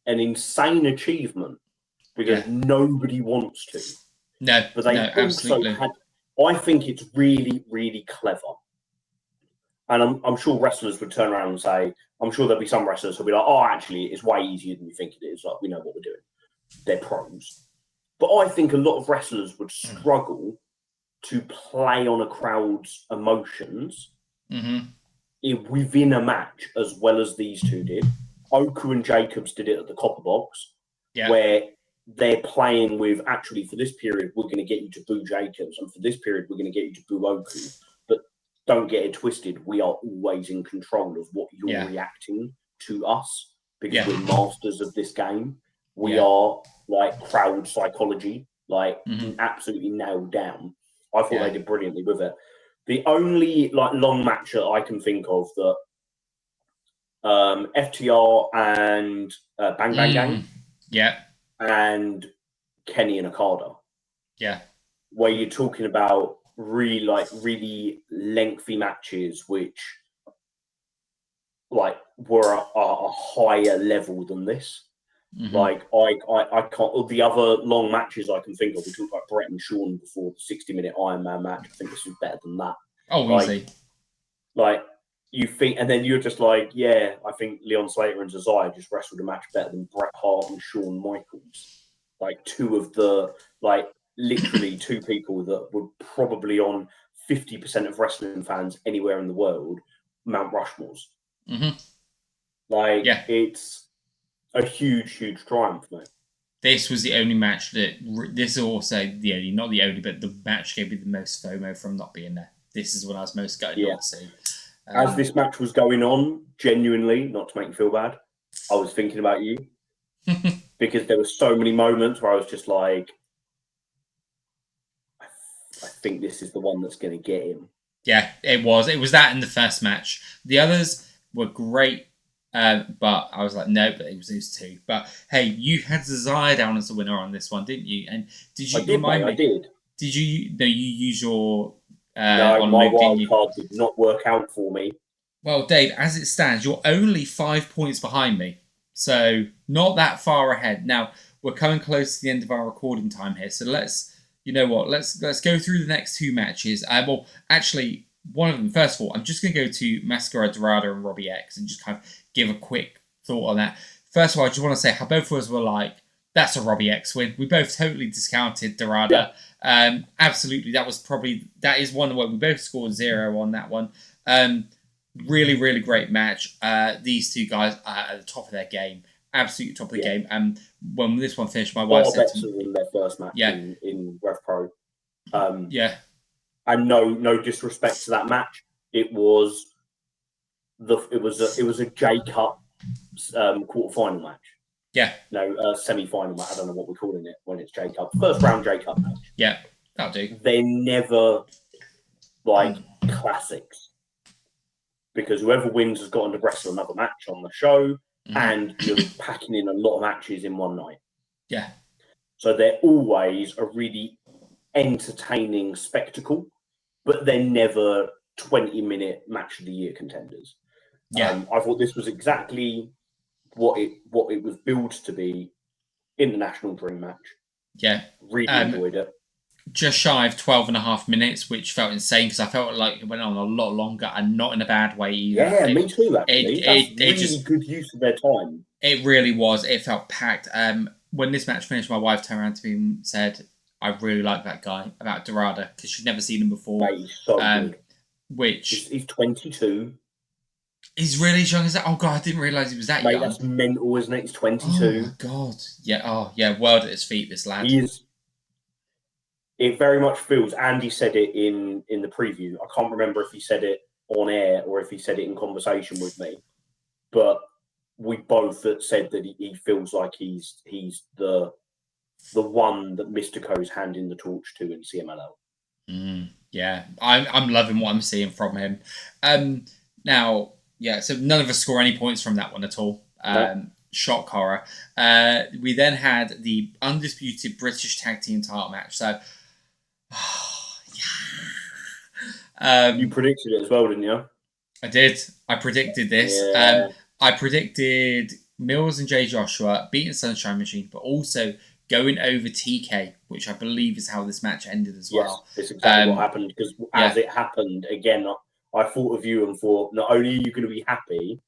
an insane achievement because nobody wants to. No, but they absolutely. had. I think it's really, really clever. And I'm sure wrestlers would turn around and say, I'm sure there'll be some wrestlers who'll be like, oh, actually, it's way easier than you think it is. Like, we know what we're doing. They're pros. But I think a lot of wrestlers would struggle to play on a crowd's emotions within a match as well as these two did. Oku and Jacobs did it at the Copper Box, where they're playing with, actually, for this period, we're going to get you to boo Jacobs, and for this period, we're going to get you to boo Oku. But don't get it twisted. We are always in control of what you're reacting to us because we're masters of this game. We are like crowd psychology, like absolutely nailed down. I thought they did brilliantly with it. The only like long match that I can think of that FTR and Bang Bang Gang, and Kenny and Okada, where you're talking about really lengthy matches, which like were a higher level than this. Like I can't. The other long matches I can think of, we talked about Brett and Shawn before the 60-minute Iron Man match. I think this was better than that. Oh, like, easy. Like you think, and then you're just like, yeah, I think Leon Slater and Zozaya just wrestled a match better than Bret Hart and Shawn Michaels. Like two of the literally two people that were probably on 50% of wrestling fans anywhere in the world, Mount Rushmores. It's a huge triumph, mate. This was the only match that. This is also the only, not the only, but the match gave me the most FOMO from not being there. This is when I was most gutted not to see. As this match was going on, genuinely, not to make you feel bad, I was thinking about you because there were so many moments where I was just like, I think this is the one that's going to get him. Yeah, it was. It was that in the first match. The others were great. But I was like, no, but it was those two. But hey, you had Zozaya down as the winner on this one, didn't you? And did you remind me? I did. Did you? No, you use your. No, my wild card did not work out for me. Well, Dave, as it stands, you're only 5 points behind me, so not that far ahead. Now we're coming close to the end of our recording time here, so let's. You know what? Let's go through the next two matches. Well, actually, one of them. First of all, I'm just going to go to Mascara Dorada and Robbie X and just kind of give a quick thought on that. First of all, I just want to say how both of us were like, that's a Robbie X win. We both totally discounted Dorada. Absolutely, that is one where we both scored 0 on that one. Really, really great match. These two guys are at the top of their game. Absolutely top of the game. And when this one finished, my wife said better than their first match in Rev Pro. And no disrespect to that match. It was a J Cup quarterfinal match. No, semi-final match. I don't know what we're calling it when it's J Cup. First round J Cup match. Yeah, that'll do. They're never classics because whoever wins has gotten to wrestle another match on the show, and you're packing in a lot of matches in one night. Yeah. So they're always a really entertaining spectacle, but they're never 20-minute match of the year contenders. I thought this was exactly what it was billed to be in the National Dream match. Yeah. Really enjoyed it. Just shy of 12.5 minutes, which felt insane because I felt like it went on a lot longer and not in a bad way either. Yeah, me too, actually. That's really good use of their time. It really was. It felt packed. When this match finished, my wife turned around to me and said, I really like that guy, about Dorada, because she'd never seen him before. Mate, he's so good. He's 22. He's really young as that. Oh, God, I didn't realise he was that young. That's mental, isn't it? He's 22. Oh, my God. Yeah, world at his feet, this lad. He is. It very much feels, Andy said it in the preview. I can't remember if he said it on air or if he said it in conversation with me, but we both said that he feels like he's the one that Mystico's handing the torch to in CMLL. Yeah, I'm loving what I'm seeing from him. Now, Yeah, so none of us score any points from that one at all. No. Shock horror. We then had the undisputed British tag team title match. So, You predicted it as well, didn't you? I did. I predicted this. Yeah. I predicted Mills and Jay Joshua beating Sunshine Machine, but also going over TK, which I believe is how this match ended as Yes, well. it's exactly what happened. Because yeah. as it happened, again, I thought of you and thought, not only are you going to be happy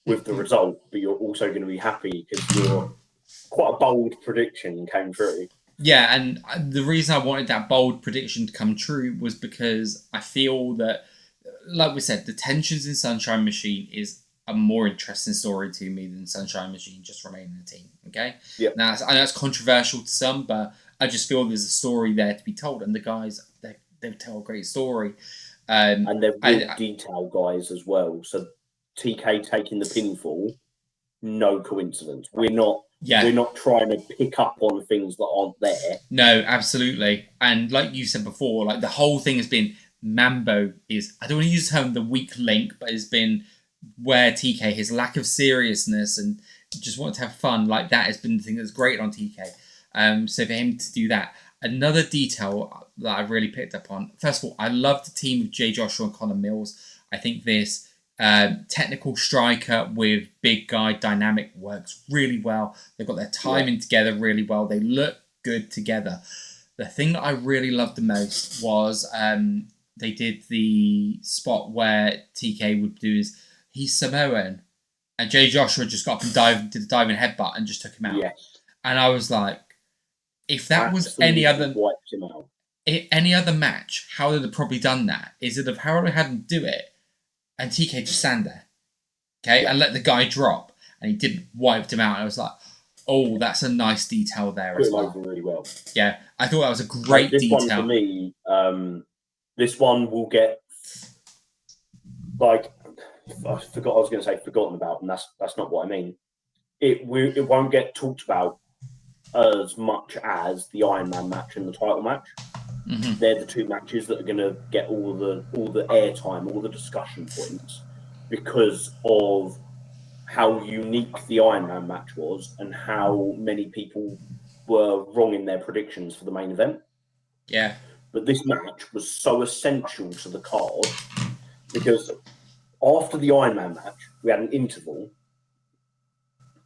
with the result, but you're also going to be happy because your quite a bold prediction came true. Yeah, and the reason I wanted that bold prediction to come true was because I feel that, like we said, the tensions in Sunshine Machine is a more interesting story to me than Sunshine Machine just remaining a team. Okay, Yeah. Now I know it's controversial to some, but I just feel there's a story there to be told, and the guys they tell a great story. And they're real detail guys as well. So TK taking the pinfall, no coincidence. We're not trying to pick up on things that aren't there. No, absolutely. And like you said before, like the whole thing has been Mambo is, I don't want to use the term the weak link, but it's been where TK, his lack of seriousness and just want to have fun, like that has been the thing that's great on TK. So for him to do that, another detail that I really picked up on, first of all, I love the team of Jay Joshua and Connor Mills. I think this technical striker with big guy dynamic works really well. They've got their timing together really well. They look good together. The thing that I really loved the most was they did the spot where TK would do is he's Samoan, and Jay Joshua just got up and did a diving headbutt and just took him out. Yes. And I was like, if that was any other match, how would have probably done that? Is it of how they had him do it, and TK just stand there, okay, and let the guy drop, and he didn't wiped him out. And I was like, oh, that's a nice detail there as well. Over really well. Yeah, I thought that was a great detail. This one for me, this one will get like I forgot. I was going to say forgotten about, and that's not what I mean. It won't get talked about as much as the Iron Man match and the title match. Mm-hmm. They're the two matches that are going to get all the airtime, all the discussion points, because of how unique the Iron Man match was and how many people were wrong in their predictions for the main event. Yeah. But this match was so essential to the card because after the Iron Man match, we had an interval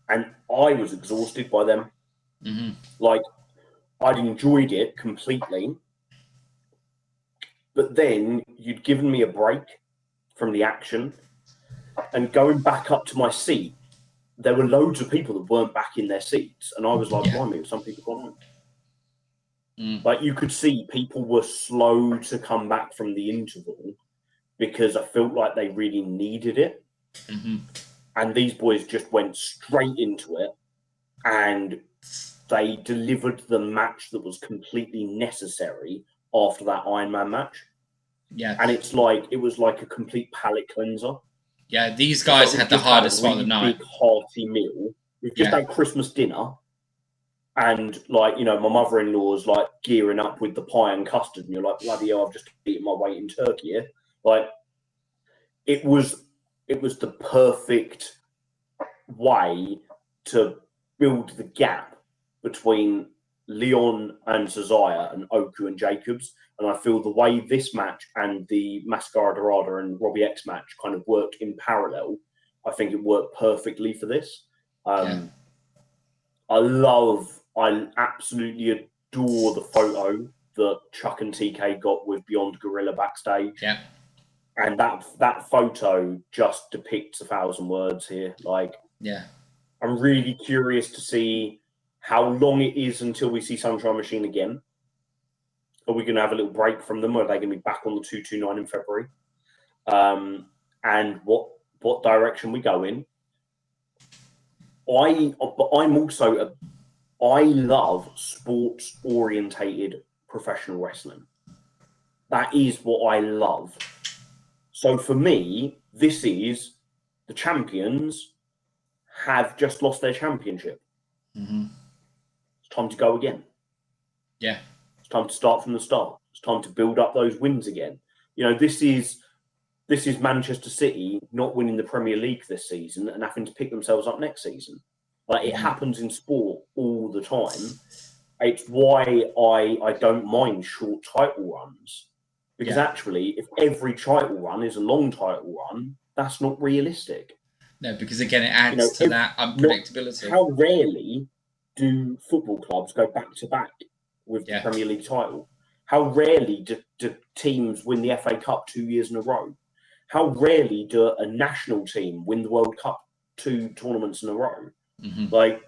and I was exhausted by them. Mm-hmm. Like, I'd enjoyed it completely, but then you'd given me a break from the action, and going back up to my seat, there were loads of people that weren't back in their seats, and I was like, blimey, some people gone on. Like, you could see people were slow to come back from the interval because I felt like they really needed it. Mm-hmm. And these boys just went straight into it, and they delivered the match that was completely necessary after that Iron Man match. Yeah. And it was like a complete palate cleanser. Yeah, these guys had the hardest spot of the night. Big hearty meal. We've just had Christmas dinner, and like, you know, my mother-in-law's like gearing up with the pie and custard, and you're like, bloody hell, I've just eaten my weight in turkey here. Like, it was the perfect way to build the gap between Leon and Zozaya and Oku and Jacobs. And I feel the way this match and the Mascara Dorada and Robbie X match kind of work in parallel, I think it worked perfectly for this. I absolutely adore the photo that Chuck and TK got with Beyond Gorilla backstage. Yeah. And that photo just depicts 1,000 words here. Like, yeah, I'm really curious to see how long it is until we see Sunshine Machine again. Are we going to have a little break from them? Or are they going to be back on the 229 in February? And what direction we go in? I love sports-orientated professional wrestling. That is what I love. So for me, this is the champions have just lost their championship. Mm-hmm. It's time to go again. Yeah. It's time to start from the start. It's time to build up those wins again. You know, this is this is Manchester City not winning the Premier League this season and having to pick themselves up next season. Like, it happens in sport all the time. It's why I don't mind short title runs. Because actually, if every title run is a long title run, that's not realistic. No, because again, it adds to that unpredictability. How rarely do football clubs go back to back with the Premier League title? How rarely do teams win the FA Cup 2 years in a row? How rarely do a national team win the World Cup 2 tournaments in a row? Like,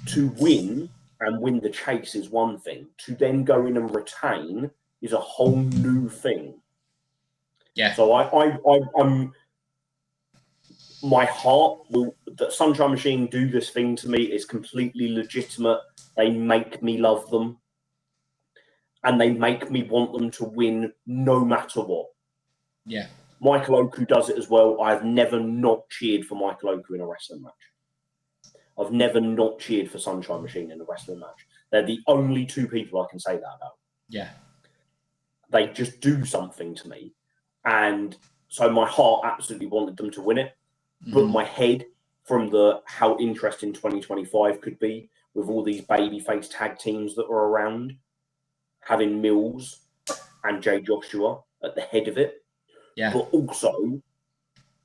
to win and win the chase is one thing. To then go in and retain is a whole new thing. Yeah. So I'm my heart will that Sunshine Machine do this thing to me is completely legitimate. They make me love them. And they make me want them to win no matter what. Yeah. Michael Oku does it as well. I've never not cheered for Michael Oku in a wrestling match. I've never not cheered for Sunshine Machine in a wrestling match. They're the only two people I can say that about. Yeah. They just do something to me. And so my heart absolutely wanted them to win it. But my head, from how interesting 2025 could be with all these babyface tag teams that are around, having Mills and Jay Joshua at the head of it. Yeah. But also,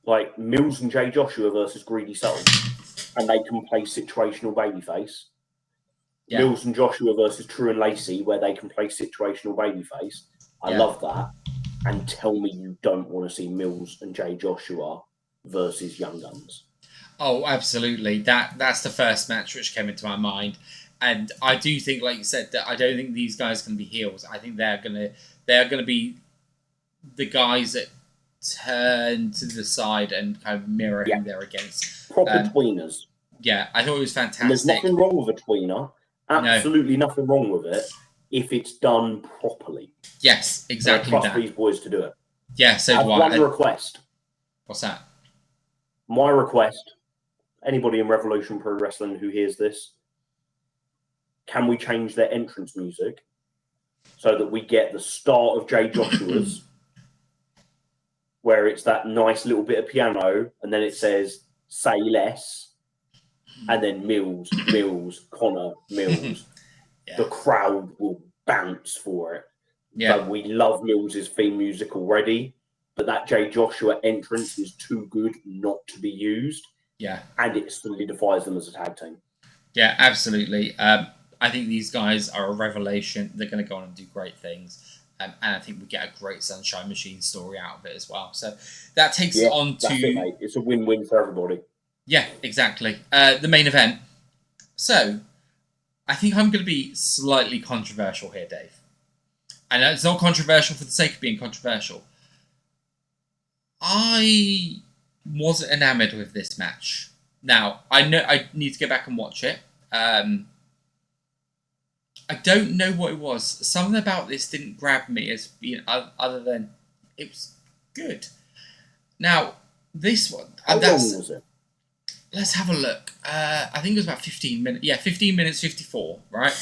like, Mills and Jay Joshua versus Greedy Soul, and they can play situational babyface. Yeah. Mills and Joshua versus True and Lacey, where they can play situational babyface. I love that. And tell me you don't want to see Mills and Jay Joshua versus Young Guns. Oh, absolutely. That's the first match which came into my mind. And I do think, like you said, that I don't think these guys can be heels. I think they're gonna be the guys that turn to the side and kind of mirror who they're against. Proper tweeners. Yeah, I thought it was fantastic. And there's nothing wrong with a tweener. Absolutely nothing wrong with it if it's done properly. Yes, exactly. I trust these boys to do it. Yeah, so I have one request. What's that? My request. Anybody in Revolution Pro Wrestling who hears this, can we change their entrance music so that we get the start of Jay Joshua's, where it's that nice little bit of piano, and then it says "Say Less," and then Mills, Connor, Mills. The crowd will bounce for it. Yeah, but we love Mills' theme music already, but that Jay Joshua entrance is too good not to be used. Yeah, and it solidifies them as a tag team. Yeah, absolutely. I think these guys are a revelation. They're going to go on and do great things. And I think we get a great Sunshine Machine story out of it as well. So that takes it on to... That's it, mate. It's a win-win for everybody. Yeah, exactly. The main event. So, I think I'm going to be slightly controversial here, Dave. And it's not controversial for the sake of being controversial. I wasn't enamoured with this match. Now, I know I need to go back and watch it. I don't know what it was. Something about this didn't grab me as being other than it was good. Now, this one... How long was it? Let's have a look. I think it was about 15 minutes. Yeah, 15 minutes 54, right?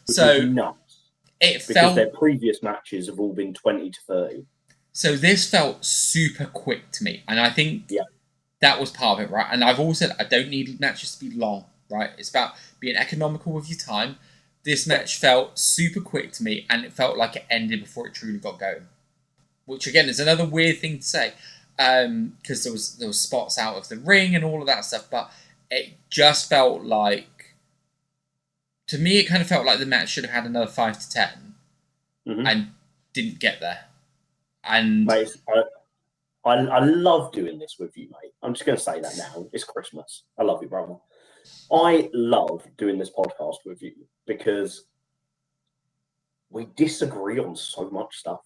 Which is nuts. Because their previous matches have all been 20 to 30. So this felt super quick to me. And I think that was part of it, right? And I've always said I don't need matches to be long, right? It's about being economical with your time. This match felt super quick to me, and it felt like it ended before it truly got going. Which, again, is another weird thing to say. Because there was spots out of the ring and all of that stuff, but it just felt like, to me, it kind of felt like the match should have had another 5 to 10 and didn't get there. And mate, I love doing this with you, mate. I'm just going to say that now. It's Christmas. I love you, brother. I love doing this podcast with you because we disagree on so much stuff.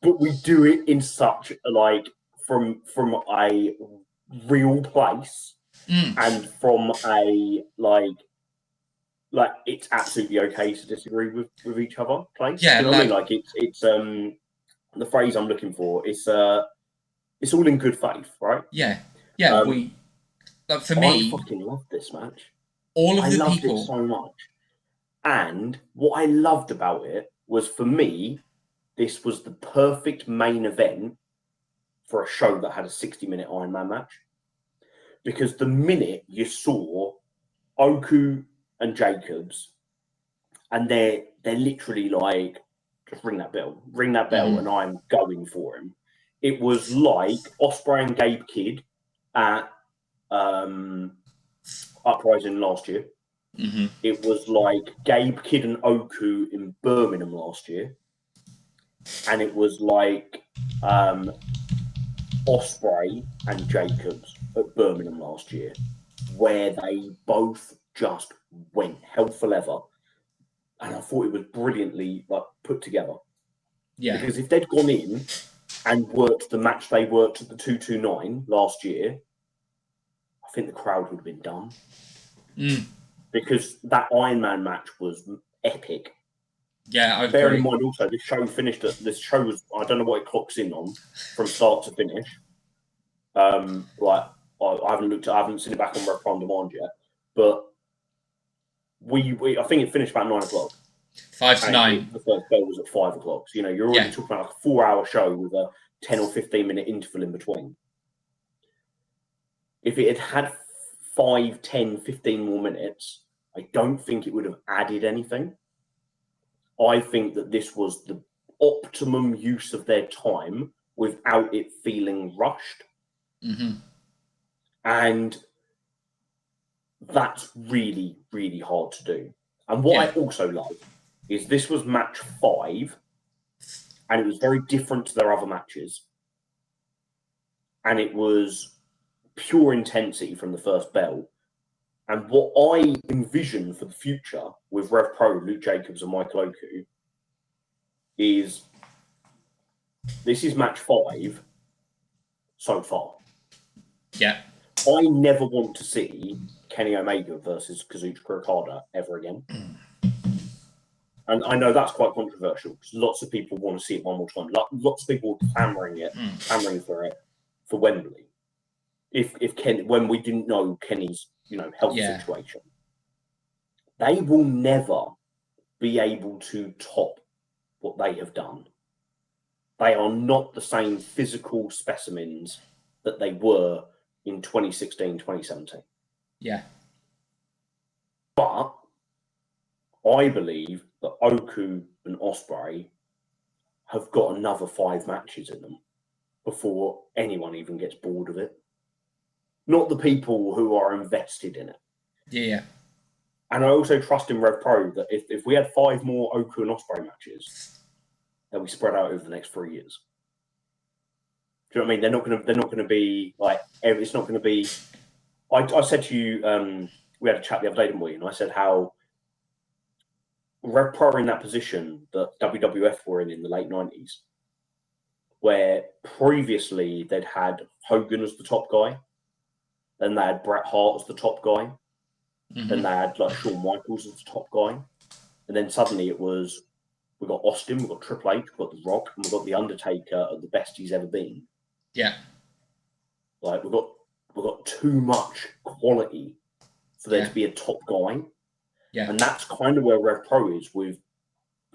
But we do it in such from a real place and from a like it's absolutely okay to disagree with each other place. Yeah, you know what I mean? Like it's the phrase I'm looking for. It's all in good faith, right? Yeah. For me, I fucking loved this match. I loved it so much. And what I loved about it was, for me, this was the perfect main event for a show that had a 60-minute Iron Man match. Because the minute you saw Oku and Jacobs, and they're literally like, just ring that bell, and I'm going for him. It was like Ospreay and Gabe Kidd at Uprising last year. Mm-hmm. It was like Gabe Kidd and Oku in Birmingham last year. And it was like Ospreay and Jacobs at Birmingham last year, where they both just went hell for leather. And I thought it was brilliantly put together. Yeah. Because if they'd gone in and worked the match they worked at the 229 last year, I think the crowd would have been done. Because that Iron Man match was epic. Yeah, I Bear agree. in mind also, this show was, I don't know what it clocks in on from start to finish. I haven't seen it back on Rep on Demand yet, but I think it finished about 9 o'clock. 5 to 9. The first bell was at 5 o'clock. So, you're already talking about a 4-hour show with a 10 or 15-minute interval in between. If it had 5, 10, 15 more minutes, I don't think it would have added anything. I think that this was the optimum use of their time without it feeling rushed. Mm-hmm. And that's really, really hard to do. And what I also love is this was match 5, and it was very different to their other matches. And it was pure intensity from the first bell. And what I envision for the future with Rev Pro, Luke Jacobs, and Michael Oku is this is match 5 so far. Yeah. I never want to see Kenny Omega versus Kazuchika Okada ever again. And I know that's quite controversial because lots of people want to see it one more time. Lots of people were clamoring for it for Wembley. When we didn't know Kenny's health situation, they will never be able to top what they have done. They are not the same physical specimens that they were in 2016, 2017. Yeah. But I believe that Oku and Ospreay have got another 5 matches in them before anyone even gets bored of it. Not the people who are invested in it. Yeah. And I also trust in Rev Pro that if we had 5 more Oku and Ospreay matches, they'll be spread out over the next 3 years. Do you know what I mean? They're not going to be like, it's not going to be. I said to you, we had a chat the other day, didn't we? And I said how Rev Pro are in that position that WWF were in the late 90s, where previously they'd had Hogan as the top guy, then they had Bret Hart as the top guy, then they had Shawn Michaels as the top guy, and then suddenly it was, we've got Austin, we've got Triple H, we've got The Rock, and we've got The Undertaker at the best he's ever been. Yeah. Like we've got too much quality for there to be a top guy. Yeah. And that's kind of where Rev Pro is with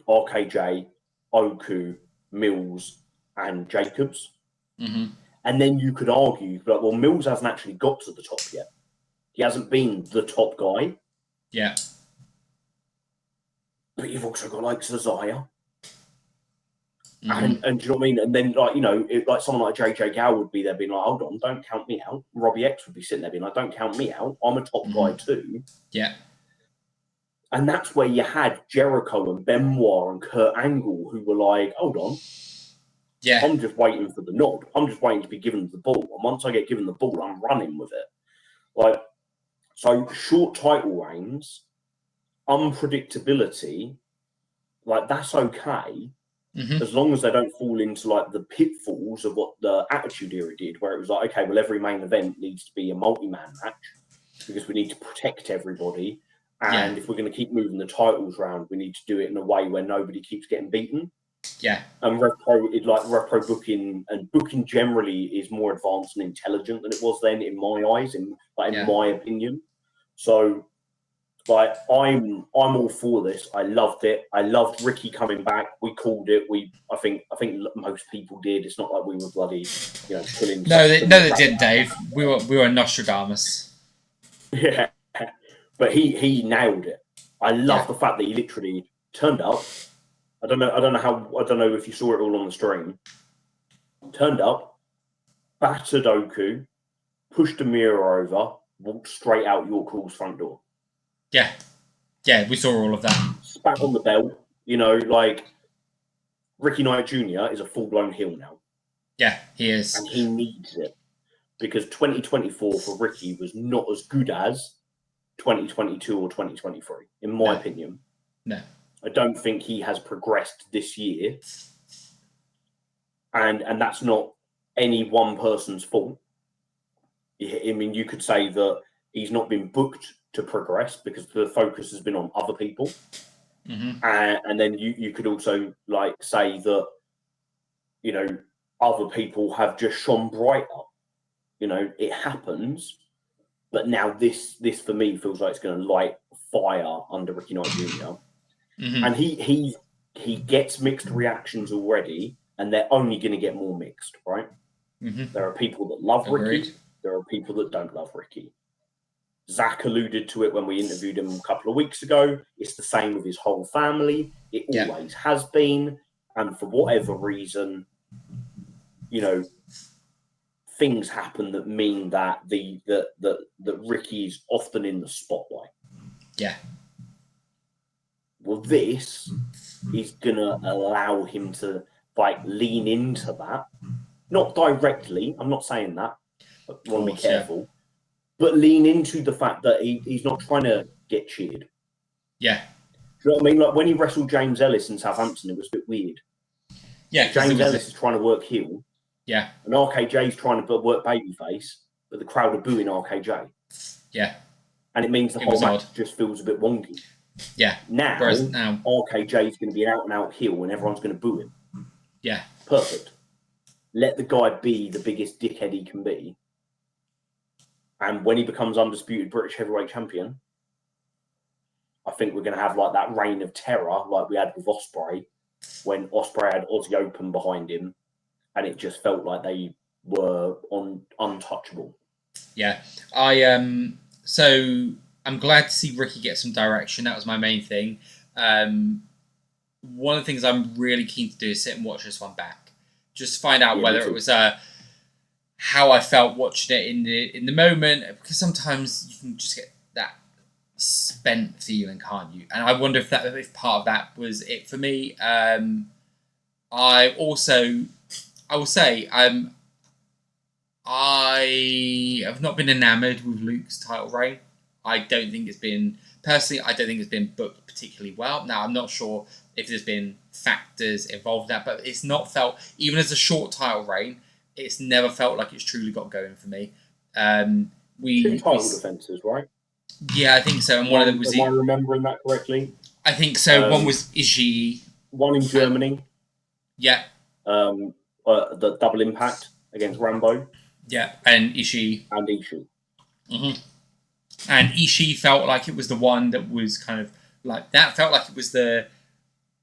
RKJ, Oku, Mills, and Jacobs. Mm-hmm. And then you could argue, but well, Mills hasn't actually got to the top yet. He hasn't been the top guy. Yeah. But you've also got Zozaya. And do you know what I mean? And then someone like JJ Gow would be there being like, hold on, don't count me out. Robbie X would be sitting there being like, don't count me out. I'm a top guy too. Yeah. And that's where you had Jericho and Benoit and Kurt Angle who were like, hold on. Yeah. I'm just waiting for the nod. I'm just waiting to be given the ball. And once I get given the ball, I'm running with it. So short title reigns, unpredictability, that's okay. As long as they don't fall into the pitfalls of what the Attitude Era did, where it was like, okay, well, every main event needs to be a multi-man match because we need to protect everybody. And if we're going to keep moving the titles around, we need to do it in a way where nobody keeps getting beaten. Yeah. And Rev Pro booking, and booking generally is more advanced and intelligent than it was then, in my eyes, in my opinion. So Like I'm all for this. I loved it. I loved Ricky coming back. We called it. I think most people did. It's not like we were bloody, pulling. No, they didn't, Dave. We were Nostradamus. Yeah, but he nailed it. I love the fact that he literally turned up. I don't know if you saw it all on the stream. Turned up, battered Oku, pushed the mirror over, walked straight out York Hall's front door. Yeah. Yeah, we saw all of that. Spat on the belt, like Ricky Knight Jr. is a full-blown heel now. Yeah, he is. And he needs it. Because 2024 for Ricky was not as good as 2022 or 2023, in my opinion. No. I don't think he has progressed this year. And that's not any one person's fault. I mean, you could say that he's not been booked to progress because the focus has been on other people. Mm-hmm. And then you could also say that, other people have just shone brighter. It happens. But now this for me feels like it's going to light fire under Ricky Knight Jr. Mm-hmm. And he gets mixed reactions already, and they're only going to get more mixed, right? Mm-hmm. There are people that love Agreed. Ricky. There are people that don't love Ricky. Zach alluded to it when we interviewed him a couple of weeks ago. It's the same with his whole family. It always has been. And for whatever reason, things happen that mean that that Ricky's often in the spotlight. Yeah. Well, this is gonna allow him to lean into that. Not directly, I'm not saying that. I want to be careful. Yeah. But lean into the fact that he's not trying to get cheered. Yeah. Do you know what I mean? Like when he wrestled James Ellis in Southampton, it was a bit weird. Yeah. James Ellis is trying to work heel. Yeah. And RKJ's trying to work babyface, but the crowd are booing RKJ. Yeah. And it means the whole match just feels a bit wonky. Yeah. Now RKJ is going to be an out-and-out heel and everyone's going to boo him. Yeah. Perfect. Let the guy be the biggest dickhead he can be. And when he becomes undisputed British heavyweight champion, I think we're going to have that reign of terror like we had with Ospreay, when Ospreay had Aussie Open behind him, and it just felt like they were untouchable. Yeah. So I'm glad to see Ricky get some direction. That was my main thing. One of the things I'm really keen to do is sit and watch this one back. Just find out whether it was how I felt watching it in the moment, because sometimes you can just get that spent feeling, can't you? And I wonder if part of that was it for me. I will say I have not been enamoured with Luke's title reign. I don't think it's been booked particularly well. Now, I'm not sure if there's been factors involved in that, but it's not felt, even as a short title reign, it's never felt like it's truly got going for me. Two title defences, right? Yeah, I think so. And one of them was... Am I remembering that correctly? I think so. One was Ishii. One in Germany. Yeah. The double impact against Rambo. Yeah, and Ishii. Mm-hmm. And Ishii felt like it was the one that was kind of that felt like it was the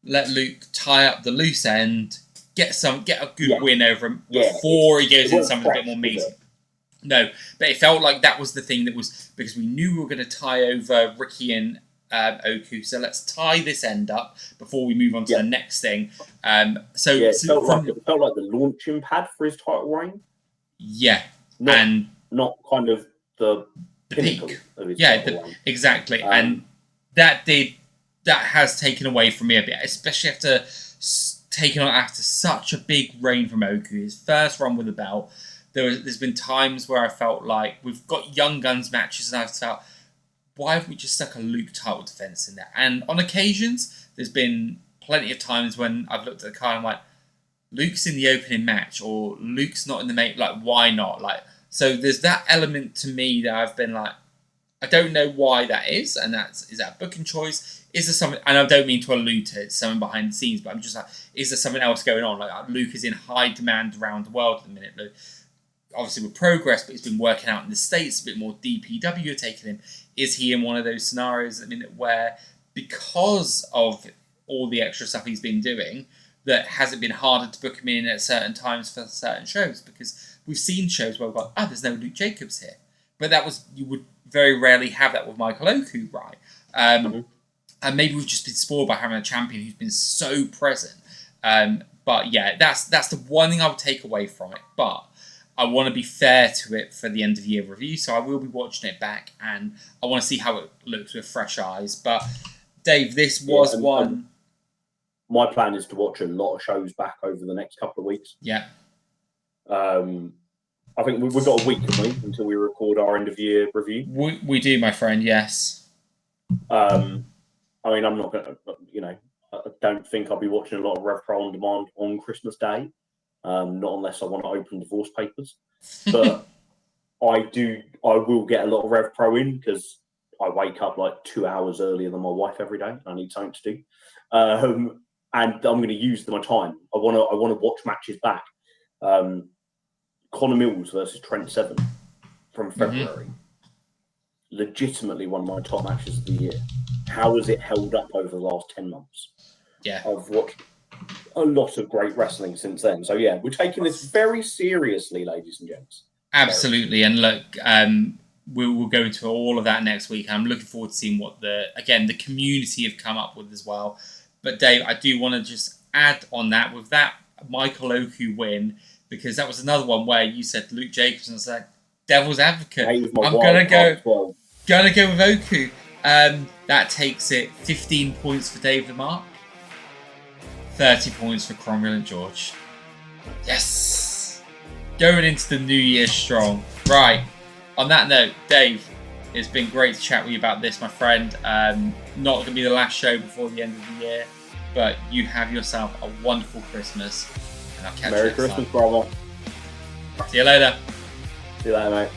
let Luke tie up the loose end, get a good win over him before he goes into something a bit more meaty. No, but it felt like that was the thing that was, because we knew we were going to tie over Ricky and Oku, so let's tie this end up before we move on to the next thing. It felt like the launching pad for his title reign. Yeah, not kind of the peak of his title reign. Exactly, and that has taken away from me a bit, especially after such a big reign from Oku, his first run with the belt. There's been times where I felt like we've got Young Guns matches, and I've felt, why have we just stuck a Luke title defense in there? And on occasions, there's been plenty of times when I've looked at the card and I'm like, Luke's in the opening match, or Luke's not in the main. Why not? So there's that element to me that I've been like, I don't know why that is, and is that a booking choice? Is there something? And I don't mean to allude to something behind the scenes, but I'm just like, is there something else going on? Luke is in high demand around the world at the minute. obviously with Progress, but he's been working out in the States, a bit more DPW are taking him. Is he in one of those scenarios, where because of all the extra stuff he's been doing, that has it been harder to book him in at certain times for certain shows? Because we've seen shows where we've got, there's no Luke Jacobs here. But you would very rarely have that with Michael Oku, right? And maybe we've just been spoiled by having a champion who's been so present. But yeah, that's the one thing I would take away from it. But I want to be fair to it for the end of year review, so I will be watching it back, and I want to see how it looks with fresh eyes. But Dave, this was one. My plan is to watch a lot of shows back over the next couple of weeks. Yeah. I think we've got a week, haven't we, until we record our end of year review. We do, my friend. Yes. I mean, I'm not going to, I don't think I'll be watching a lot of Rev Pro on demand on Christmas Day, not unless I want to open divorce papers. But I will get a lot of Rev Pro in because I wake up like 2 hours earlier than my wife every day. I need something to do, and I'm going to use my time. I want to watch matches back. Connor Mills versus Trent Seven from February. Legitimately one of my top matches of the year. How has it held up over the last 10 months? Yeah. I've watched a lot of great wrestling since then. So yeah, we're taking this very seriously, ladies and gents. Absolutely. And look, we'll go into all of that next week. I'm looking forward to seeing what the community have come up with as well. But Dave, I do want to just add on that with that Michael Oku win, because that was another one where you said Luke Jacobs, and I was like, devil's advocate. I'm gonna go with Oku. That takes it 15 points for Dave the Mark, 30 points for Cromwell and George. Yes! Going into the new year strong. Right. On that note, Dave, it's been great to chat with you about this, my friend. Not going to be the last show before the end of the year, but you have yourself a wonderful Christmas. And I'll catch you next time. Merry Christmas, brother. See you later. See you later, mate.